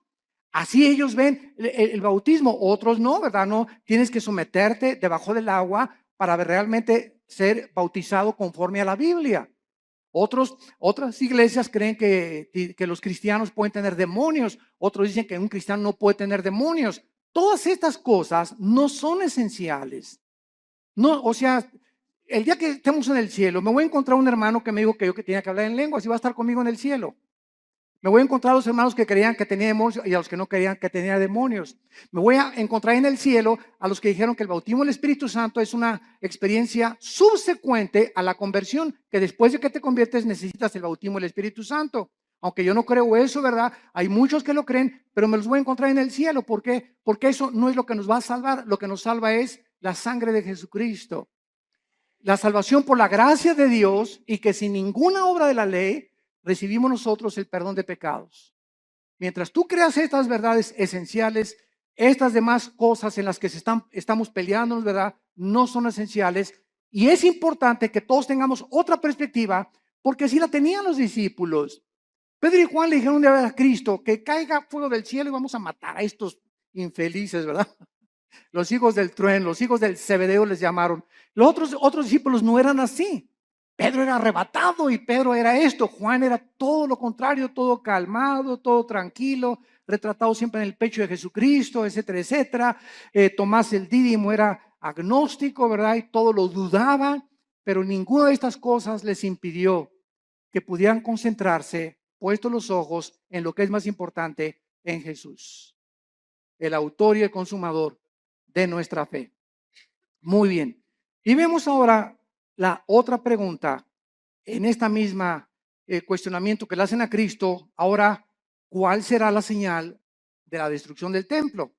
Así ellos ven el bautismo, otros no, ¿verdad? No, tienes que someterte debajo del agua para realmente ser bautizado conforme a la Biblia. Otras iglesias creen que los cristianos pueden tener demonios, otros dicen que un cristiano no puede tener demonios. Todas estas cosas no son esenciales. No, o sea, el día que estemos en el cielo, me voy a encontrar un hermano que me dijo que yo que tenía que hablar en lenguas y va a estar conmigo en el cielo. Me voy a encontrar a los hermanos que creían que tenía demonios y a los que no creían que tenía demonios. Me voy a encontrar en el cielo a los que dijeron que el bautismo del Espíritu Santo es una experiencia subsecuente a la conversión, que después de que te conviertes necesitas el bautismo del Espíritu Santo. Aunque yo no creo eso, ¿verdad? Hay muchos que lo creen, pero me los voy a encontrar en el cielo. ¿Por qué? Porque eso no es lo que nos va a salvar. Lo que nos salva es la sangre de Jesucristo. La salvación por la gracia de Dios y que sin ninguna obra de la ley recibimos nosotros el perdón de pecados. Mientras tú creas estas verdades esenciales, estas demás cosas en las que estamos peleándonos, ¿verdad?, no son esenciales. Y es importante que todos tengamos otra perspectiva, porque así la tenían los discípulos. Pedro y Juan le dijeron un día a Cristo que caiga fuego del cielo y vamos a matar a estos infelices, ¿verdad? Los hijos del trueno, los hijos del Zebedeo les llamaron. Los otros discípulos no eran así. Pedro era arrebatado y Pedro era esto. Juan era todo lo contrario, todo calmado, todo tranquilo, retratado siempre en el pecho de Jesucristo, etcétera, etcétera. Tomás el Dídimo era agnóstico, ¿verdad? Y todo lo dudaba, pero ninguna de estas cosas les impidió que pudieran concentrarse, puestos los ojos en lo que es más importante, en Jesús, el autor y el consumador de nuestra fe. Muy bien. Y vemos ahora la otra pregunta en esta misma cuestionamiento que le hacen a Cristo. Ahora, ¿cuál será la señal de la destrucción del templo?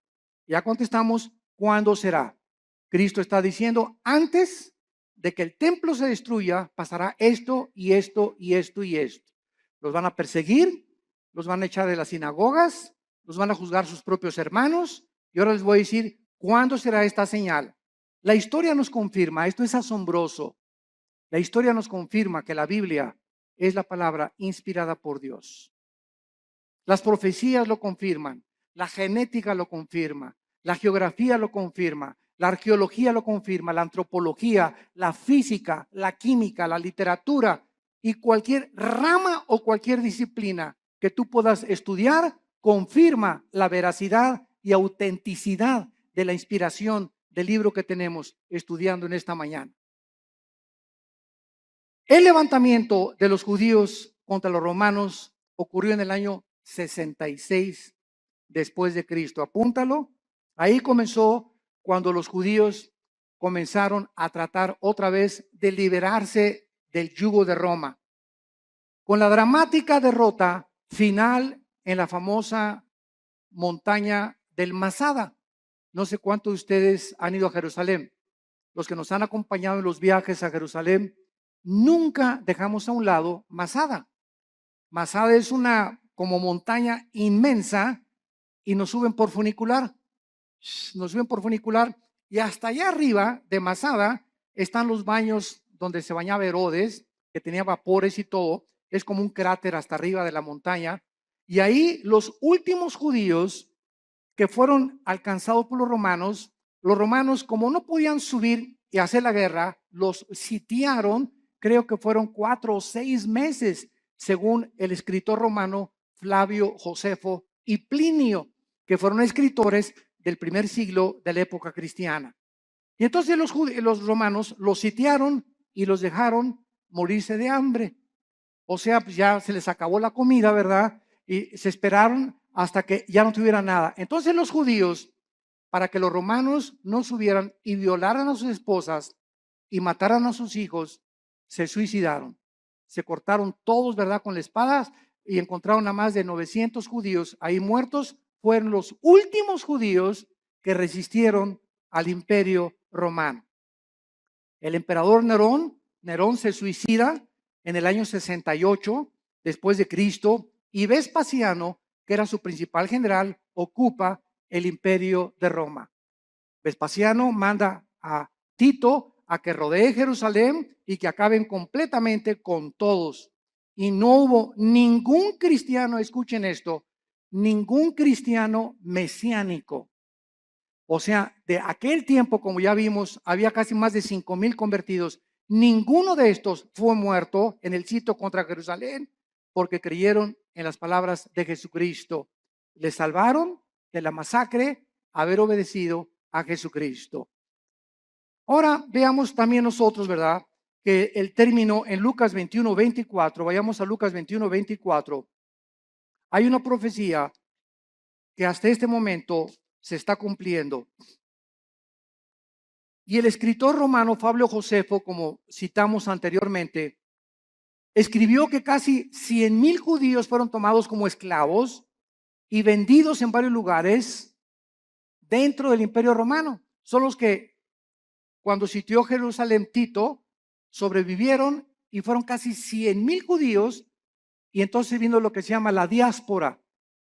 Ya contestamos, ¿cuándo será? Cristo está diciendo, antes de que el templo se destruya, pasará esto y esto y esto y esto. Los van a perseguir, los van a echar de las sinagogas, los van a juzgar sus propios hermanos. Y ahora les voy a decir, ¿cuándo será esta señal? La historia nos confirma, esto es asombroso. La historia nos confirma que la Biblia es la palabra inspirada por Dios. Las profecías lo confirman, la genética lo confirma, la geografía lo confirma, la arqueología lo confirma, la antropología, la física, la química, la literatura y cualquier rama o cualquier disciplina que tú puedas estudiar confirma la veracidad y autenticidad de la inspiración del libro que tenemos estudiando en esta mañana. El levantamiento de los judíos contra los romanos ocurrió en el año 66 después de Cristo. Apúntalo. Ahí comenzó cuando los judíos comenzaron a tratar otra vez de liberarse del yugo de Roma, con la dramática derrota final en la famosa montaña del Masada. No sé cuántos de ustedes han ido a Jerusalén. Los que nos han acompañado en los viajes a Jerusalén, nunca dejamos a un lado Masada. Masada es una como montaña inmensa y nos suben por funicular. Nos suben por funicular y hasta allá arriba de Masada están los baños donde se bañaba Herodes, que tenía vapores y todo. Es como un cráter hasta arriba de la montaña. Y ahí los últimos judíos que fueron alcanzados por los romanos como no podían subir y hacer la guerra, los sitiaron, creo que fueron 4 o 6 meses, según el escritor romano Flavio Josefo y Plinio, que fueron escritores del primer siglo de la época cristiana. Y entonces los romanos los sitiaron y los dejaron morirse de hambre. O sea, pues ya se les acabó la comida, ¿verdad? Y se esperaron hasta que ya no tuvieran nada. Entonces los judíos, para que los romanos no subieran y violaran a sus esposas y mataran a sus hijos, se suicidaron. Se cortaron todos, ¿verdad? Con las espadas y encontraron a más de 900 judíos ahí muertos. Fueron los últimos judíos que resistieron al imperio romano. El emperador Nerón se suicida en el año 68 después de Cristo, y Vespasiano, que era su principal general, ocupa el imperio de Roma. Vespasiano manda a Tito a que rodee Jerusalén y que acaben completamente con todos. Y no hubo ningún cristiano, escuchen esto, ningún cristiano mesiánico. O sea, de aquel tiempo, como ya vimos, había casi más de 5,000 convertidos. Ninguno de estos fue muerto en el sitio contra Jerusalén porque creyeron en las palabras de Jesucristo. Les salvaron de la masacre haber obedecido a Jesucristo. Ahora veamos también nosotros, ¿verdad? Que el término en Lucas 21:24, vayamos a Lucas 21:24, hay una profecía que hasta este momento se está cumpliendo. Y el escritor romano Flavio Josefo, como citamos anteriormente, escribió que casi 100,000 judíos fueron tomados como esclavos y vendidos en varios lugares dentro del imperio romano. Son los que cuando sitió Jerusalén Tito sobrevivieron y fueron casi 100,000 judíos, y entonces vino lo que se llama la diáspora,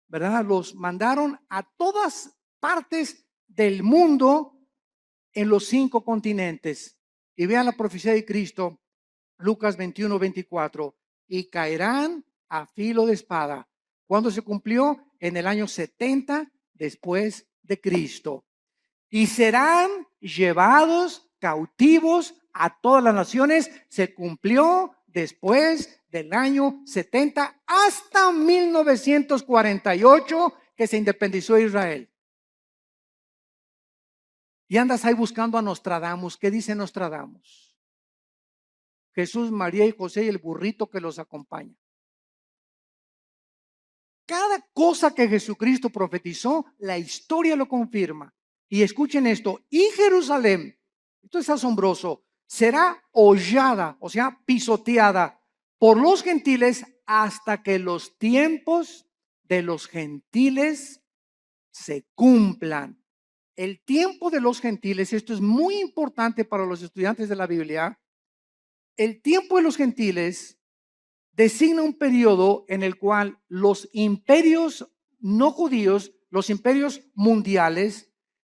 ¿verdad? Los mandaron a todas partes del mundo en los 5 continentes. Y vean la profecía de Cristo, Lucas 21:24, y caerán a filo de espada. ¿Cuándo se cumplió? En el año 70 después de Cristo. Y serán llevados cautivos a todas las naciones. Se cumplió después del año 70 hasta 1948, que se independizó Israel. Y andas ahí buscando a Nostradamus. ¿Qué dice Nostradamus? Jesús, María y José y el burrito que los acompaña. Cada cosa que Jesucristo profetizó, la historia lo confirma. Y escuchen esto, y Jerusalén, esto es asombroso, será hollada, o sea, pisoteada por los gentiles hasta que los tiempos de los gentiles se cumplan. El tiempo de los gentiles, esto es muy importante para los estudiantes de la Biblia. El tiempo de los gentiles designa un periodo en el cual los imperios no judíos, los imperios mundiales,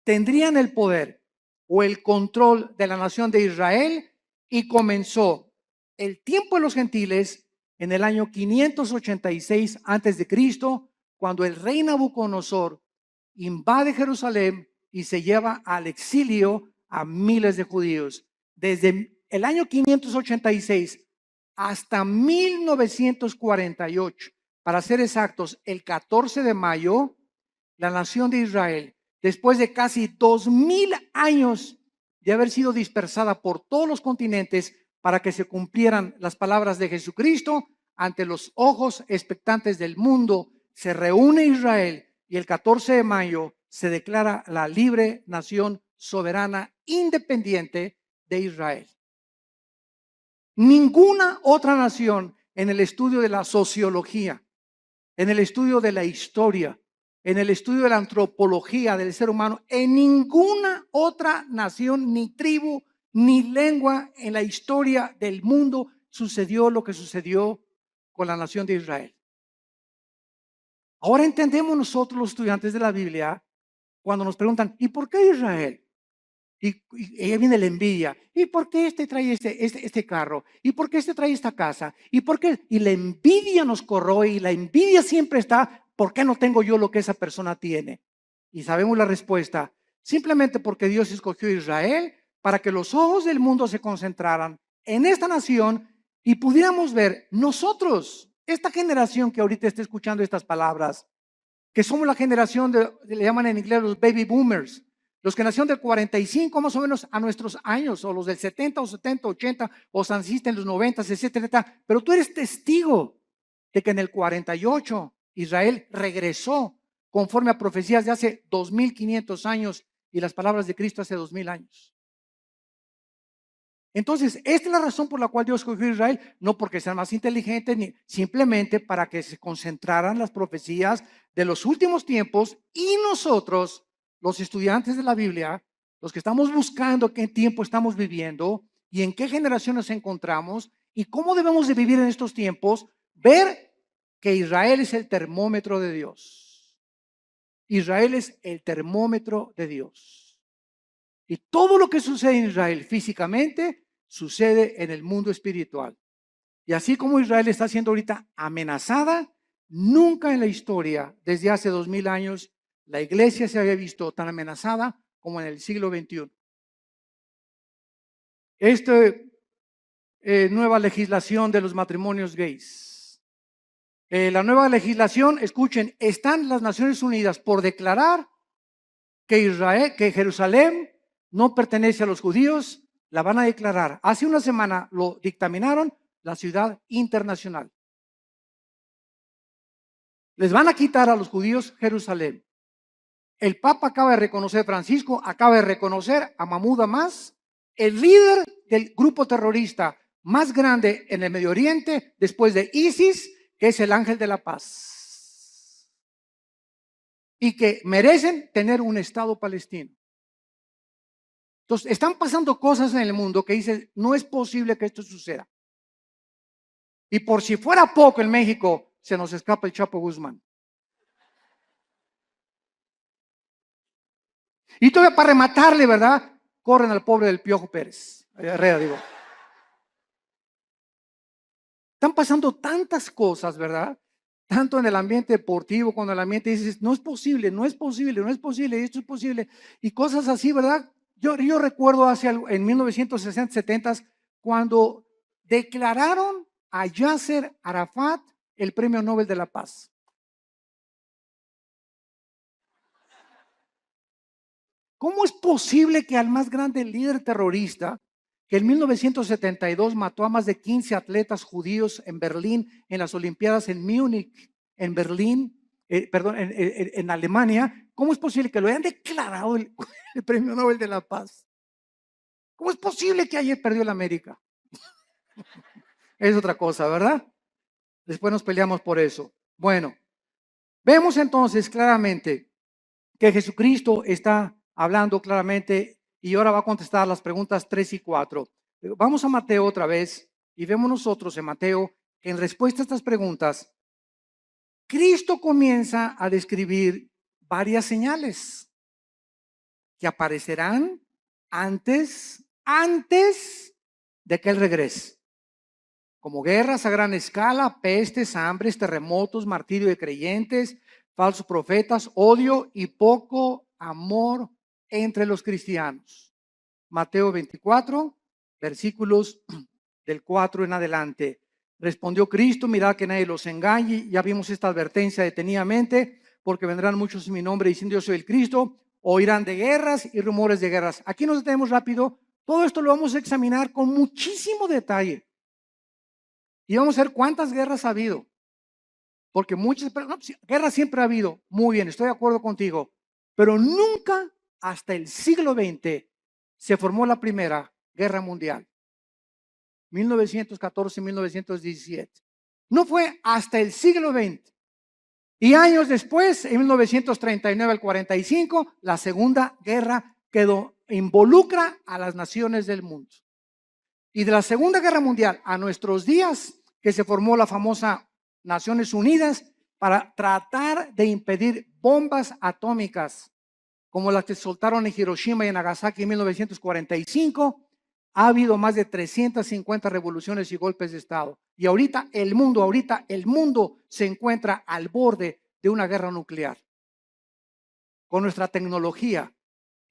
tendrían el poder o el control de la nación de Israel, y comenzó el tiempo de los gentiles en el año 586 antes de Cristo, cuando el rey Nabucodonosor invade Jerusalén y se lleva al exilio a miles de judíos. Desde el año 586 hasta 1948, para ser exactos, el 14 de mayo, la nación de Israel, después de casi 2,000 años de haber sido dispersada por todos los continentes, para que se cumplieran las palabras de Jesucristo. Ante los ojos expectantes del mundo se reúne Israel y el 14 de mayo se declara la libre nación soberana independiente de Israel. Ninguna otra nación en el estudio de la sociología, en el estudio de la historia, en el estudio de la antropología del ser humano, en ninguna otra nación, ni tribu, ni lengua en la historia del mundo sucedió lo que sucedió con la nación de Israel. Ahora entendemos nosotros los estudiantes de la Biblia cuando nos preguntan, ¿y por qué Israel? Y ahí viene la envidia. ¿Y por qué este trae este carro? ¿Y por qué este trae esta casa? ¿Y por qué? Y la envidia nos corroe y la envidia siempre está, ¿por qué no tengo yo lo que esa persona tiene? Y sabemos la respuesta, simplemente porque Dios escogió a Israel para que los ojos del mundo se concentraran en esta nación y pudiéramos ver nosotros, esta generación que ahorita está escuchando estas palabras, que somos la generación le llaman en inglés los baby boomers, los que nacieron del 45 más o menos a nuestros años, o los del 70 o 70, 80, o naciste en los 90, etcétera. Pero tú eres testigo de que en el 48 Israel regresó conforme a profecías de hace 2500 años y las palabras de Cristo hace 2000 años. Entonces, esta es la razón por la cual Dios escogió a Israel, no porque sean más inteligentes, ni simplemente para que se concentraran las profecías de los últimos tiempos y nosotros, los estudiantes de la Biblia, los que estamos buscando qué tiempo estamos viviendo y en qué generación nos encontramos y cómo debemos de vivir en estos tiempos, ver que Israel es el termómetro de Dios. Israel es el termómetro de Dios. Y todo lo que sucede en Israel físicamente sucede en el mundo espiritual. Y así como Israel está siendo ahorita amenazada, nunca en la historia, desde hace 2000 años, la iglesia se había visto tan amenazada como en el siglo XXI. Esta nueva legislación de los matrimonios gays. La nueva legislación, escuchen, están las Naciones Unidas por declarar que Jerusalén no pertenece a los judíos, la van a declarar. Hace una semana lo dictaminaron la ciudad internacional. Les van a quitar a los judíos Jerusalén. El Papa acaba de reconocer, Francisco acaba de reconocer a Mahmoud Abbas, el líder del grupo terrorista más grande en el Medio Oriente después de ISIS, que es el ángel de la paz. Y que merecen tener un Estado palestino. Entonces, están pasando cosas en el mundo que dicen, no es posible que esto suceda. Y por si fuera poco en México, se nos escapa el Chapo Guzmán. Y todavía para rematarle, ¿verdad? Corren al pobre del Piojo Pérez. Herrera, digo. Están pasando tantas cosas, ¿verdad? Tanto en el ambiente deportivo, cuando el ambiente dices, no es posible, no es posible, no es posible, esto es posible. Y cosas así, ¿verdad? Yo recuerdo en 1960, 70, cuando declararon a Yasser Arafat el Premio Nobel de la Paz. ¿Cómo es posible que al más grande líder terrorista, que en 1972 mató a más de 15 atletas judíos en Berlín, en las Olimpiadas en Múnich, en Berlín, en Alemania, ¿cómo es posible que lo hayan declarado el Premio Nobel de la Paz? ¿Cómo es posible que ayer perdió la América? Es otra cosa, ¿verdad? Después nos peleamos por eso. Bueno, vemos entonces claramente que Jesucristo está hablando claramente y ahora va a contestar las preguntas 3 y 4. Vamos a Mateo otra vez y vemos nosotros en Mateo que en respuesta a estas preguntas, Cristo comienza a describir varias señales que aparecerán antes de que Él regrese. Como guerras a gran escala, pestes, hambres, terremotos, martirio de creyentes, falsos profetas, odio y poco amor entre los cristianos. Mateo 24, versículos del 4 en adelante. Respondió Cristo, mirad que nadie los engañe. Ya vimos esta advertencia detenidamente, porque vendrán muchos en mi nombre diciendo yo soy el Cristo, oirán de guerras y rumores de guerras. Aquí nos detenemos rápido. Todo esto lo vamos a examinar con muchísimo detalle. Y vamos a ver cuántas guerras ha habido. Porque muchas guerras siempre ha habido. Muy bien, estoy de acuerdo contigo. Pero nunca hasta el siglo XX se formó la Primera Guerra Mundial. 1914-1917. No fue hasta el siglo XX. Y años después, en 1939 al 45, la Segunda Guerra involucra a las naciones del mundo. Y de la Segunda Guerra Mundial a nuestros días, que se formó la famosa Naciones Unidas para tratar de impedir bombas atómicas como las que soltaron en Hiroshima y en Nagasaki en 1945, ha habido más de 350 revoluciones y golpes de Estado. Y ahorita el mundo se encuentra al borde de una guerra nuclear. Con nuestra tecnología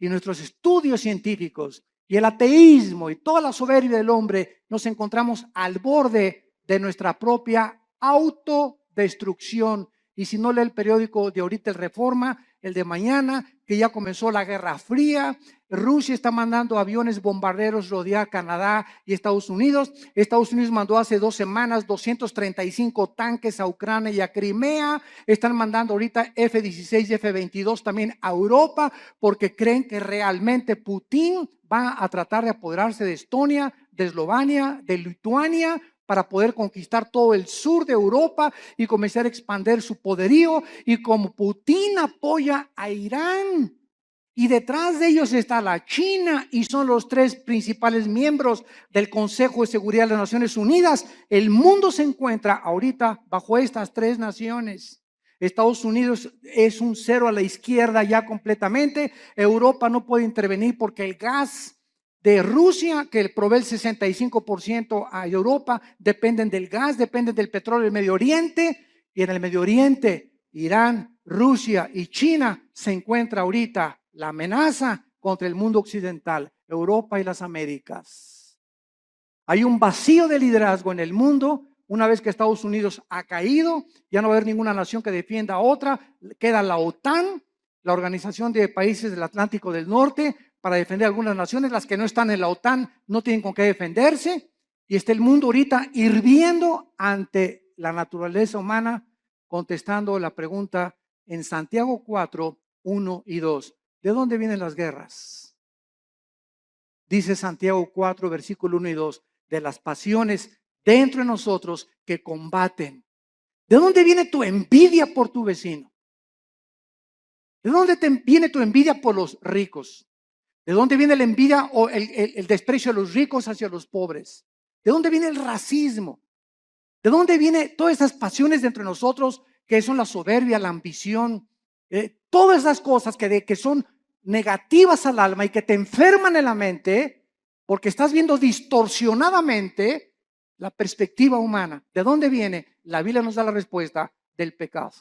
y nuestros estudios científicos y el ateísmo y toda la soberbia del hombre, nos encontramos al borde de nuestra propia autodestrucción. Y si no lee el periódico de ahorita, el Reforma, el de mañana, que ya comenzó la Guerra Fría, Rusia está mandando aviones bombarderos rodear Canadá y Estados Unidos. Estados Unidos mandó hace 2 semanas 235 tanques a Ucrania y a Crimea. Están mandando ahorita F-16 y F-22 también a Europa, porque creen que realmente Putin va a tratar de apoderarse de Estonia, de Eslovenia, de Lituania, para poder conquistar todo el sur de Europa y comenzar a expandir su poderío. Y como Putin apoya a Irán, y detrás de ellos está la China, y son los 3 principales miembros del Consejo de Seguridad de las Naciones Unidas, el mundo se encuentra ahorita bajo estas 3 naciones. Estados Unidos es un cero a la izquierda ya completamente. Europa no puede intervenir porque el gas de Rusia, que provee el 65% a Europa, dependen del gas, dependen del petróleo del Medio Oriente. Y en el Medio Oriente, Irán, Rusia y China se encuentra ahorita la amenaza contra el mundo occidental, Europa y las Américas. Hay un vacío de liderazgo en el mundo. Una vez que Estados Unidos ha caído, ya no va a haber ninguna nación que defienda a otra. Queda la OTAN, la Organización de Países del Atlántico del Norte, para defender a algunas naciones. Las que no están en la OTAN no tienen con qué defenderse. Y está el mundo ahorita hirviendo ante la naturaleza humana, contestando la pregunta en Santiago 4, 1 y 2. ¿De dónde vienen las guerras? Dice Santiago 4, versículo 1 y 2, de las pasiones dentro de nosotros que combaten. ¿De dónde viene tu envidia por tu vecino? ¿De dónde viene tu envidia por los ricos? ¿De dónde viene la envidia o el desprecio de los ricos hacia los pobres? ¿De dónde viene el racismo? ¿De dónde vienen todas esas pasiones dentro de nosotros que son la soberbia, la ambición? Todas esas cosas que son negativas al alma y que te enferman en la mente porque estás viendo distorsionadamente la perspectiva humana. ¿De dónde viene? La Biblia nos da la respuesta: del pecado.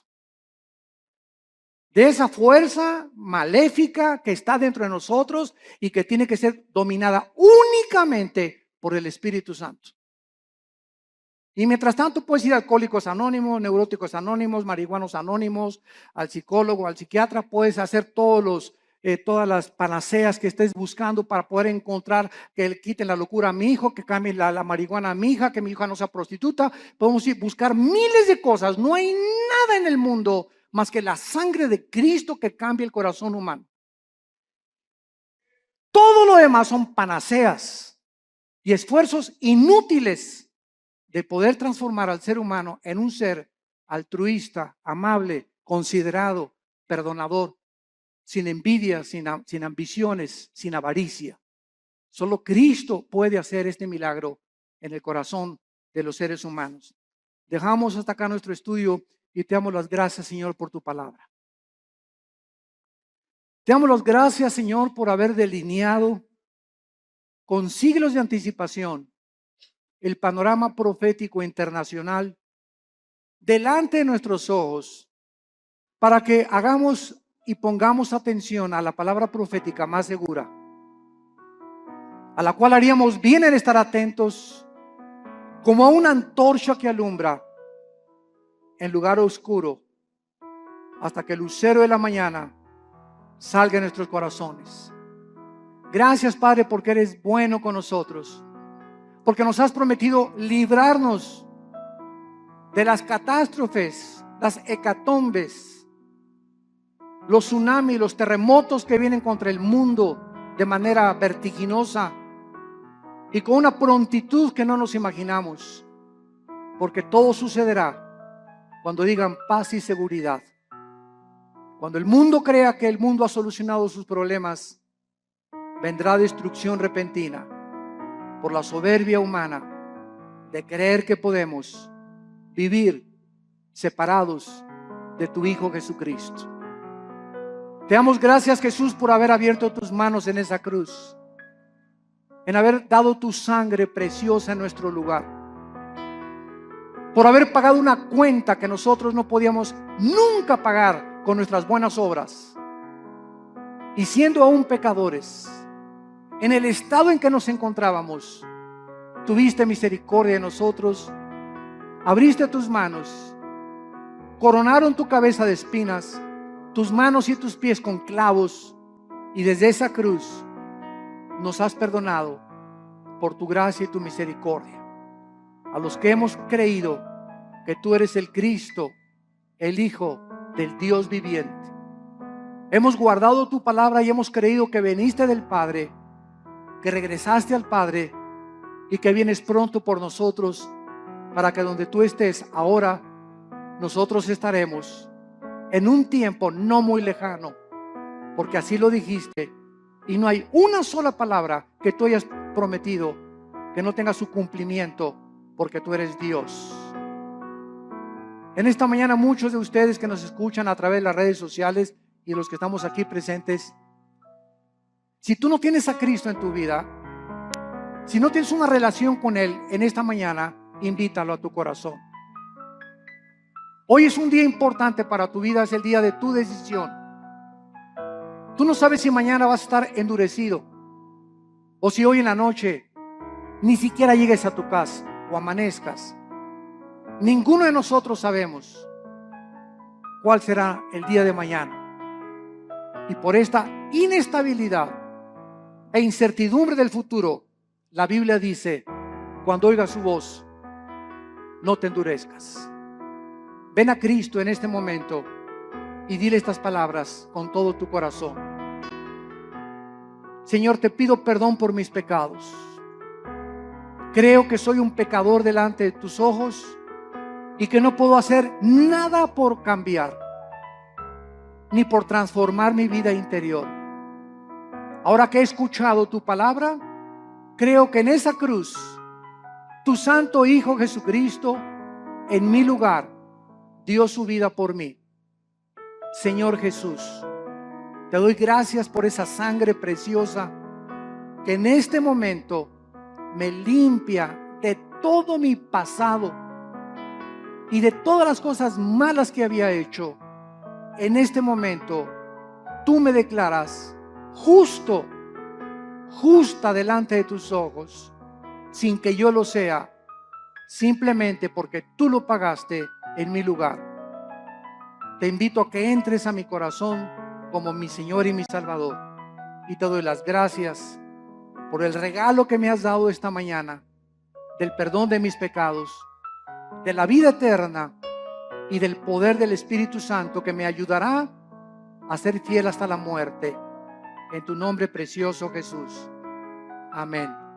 De esa fuerza maléfica que está dentro de nosotros y que tiene que ser dominada únicamente por el Espíritu Santo. Y mientras tanto puedes ir a Alcohólicos Anónimos, Neuróticos Anónimos, Marihuanos Anónimos, al psicólogo, al psiquiatra. Puedes hacer todas las panaceas que estés buscando para poder encontrar que le quiten la locura a mi hijo, que cambie la marihuana a mi hija, que mi hija no sea prostituta. Podemos ir a buscar miles de cosas. No hay nada en el mundo más que la sangre de Cristo que cambie el corazón humano. Todo lo demás son panaceas y esfuerzos inútiles de poder transformar al ser humano en un ser altruista, amable, considerado, perdonador, sin envidia, sin ambiciones, sin avaricia. Solo Cristo puede hacer este milagro en el corazón de los seres humanos. Dejamos hasta acá nuestro estudio y te damos las gracias, Señor, por tu palabra. Te damos las gracias, Señor, por haber delineado con siglos de anticipación el panorama profético internacional delante de nuestros ojos, para que hagamos y pongamos atención a la palabra profética más segura, a la cual haríamos bien en estar atentos, como a una antorcha que alumbra en lugar oscuro, hasta que el lucero de la mañana salga en nuestros corazones. Gracias, Padre, porque eres bueno con nosotros, porque nos has prometido librarnos de las catástrofes, las hecatombes, los tsunamis, los terremotos que vienen contra el mundo de manera vertiginosa y con una prontitud que no nos imaginamos, porque todo sucederá cuando digan paz y seguridad. Cuando el mundo crea que el mundo ha solucionado sus problemas, vendrá destrucción repentina por la soberbia humana de creer que podemos vivir separados de tu Hijo Jesucristo. Te damos gracias, Jesús, por haber abierto tus manos en esa cruz, en haber dado tu sangre preciosa en nuestro lugar, por haber pagado una cuenta que nosotros no podíamos nunca pagar con nuestras buenas obras. Y siendo aún pecadores, en el estado en que nos encontrábamos, tuviste misericordia de nosotros, abriste tus manos, coronaron tu cabeza de espinas, tus manos y tus pies con clavos, y desde esa cruz nos has perdonado por tu gracia y tu misericordia. A los que hemos creído que tú eres el Cristo, el Hijo del Dios viviente, hemos guardado tu palabra y hemos creído que viniste del Padre, que regresaste al Padre y que vienes pronto por nosotros, para que donde tú estés ahora, nosotros estaremos en un tiempo no muy lejano, porque así lo dijiste, y no hay una sola palabra que tú hayas prometido que no tenga su cumplimiento, porque tú eres Dios. En esta mañana, muchos de ustedes que nos escuchan a través de las redes sociales y los que estamos aquí presentes, si tú no tienes a Cristo en tu vida, si no tienes una relación con Él, en esta mañana, invítalo a tu corazón. Hoy es un día importante para tu vida, es el día de tu decisión. Tú no sabes si mañana vas a estar endurecido, o si hoy en la noche ni siquiera llegues a tu casa o amanezcas. Ninguno de nosotros sabemos cuál será el día de mañana. Y por esta inestabilidad e incertidumbre del futuro, la Biblia dice: cuando oigas su voz, no te endurezcas. Ven a Cristo en este momento y dile estas palabras con todo tu corazón. Señor, te pido perdón por mis pecados. Creo que soy un pecador delante de tus ojos y que no puedo hacer nada por cambiar, ni por transformar mi vida interior. Ahora que he escuchado tu palabra, creo que en esa cruz, tu santo Hijo Jesucristo, en mi lugar, dio su vida por mí. Señor Jesús, te doy gracias por esa sangre preciosa que en este momento me limpia de todo mi pasado y de todas las cosas malas que había hecho. En este momento, tú me declaras justo, justa delante de tus ojos, sin que yo lo sea, simplemente porque tú lo pagaste en mi lugar. Te invito a que entres a mi corazón como mi Señor y mi Salvador, y te doy las gracias por el regalo que me has dado esta mañana, del perdón de mis pecados, de la vida eterna y del poder del Espíritu Santo que me ayudará a ser fiel hasta la muerte. En tu nombre precioso, Jesús. Amén.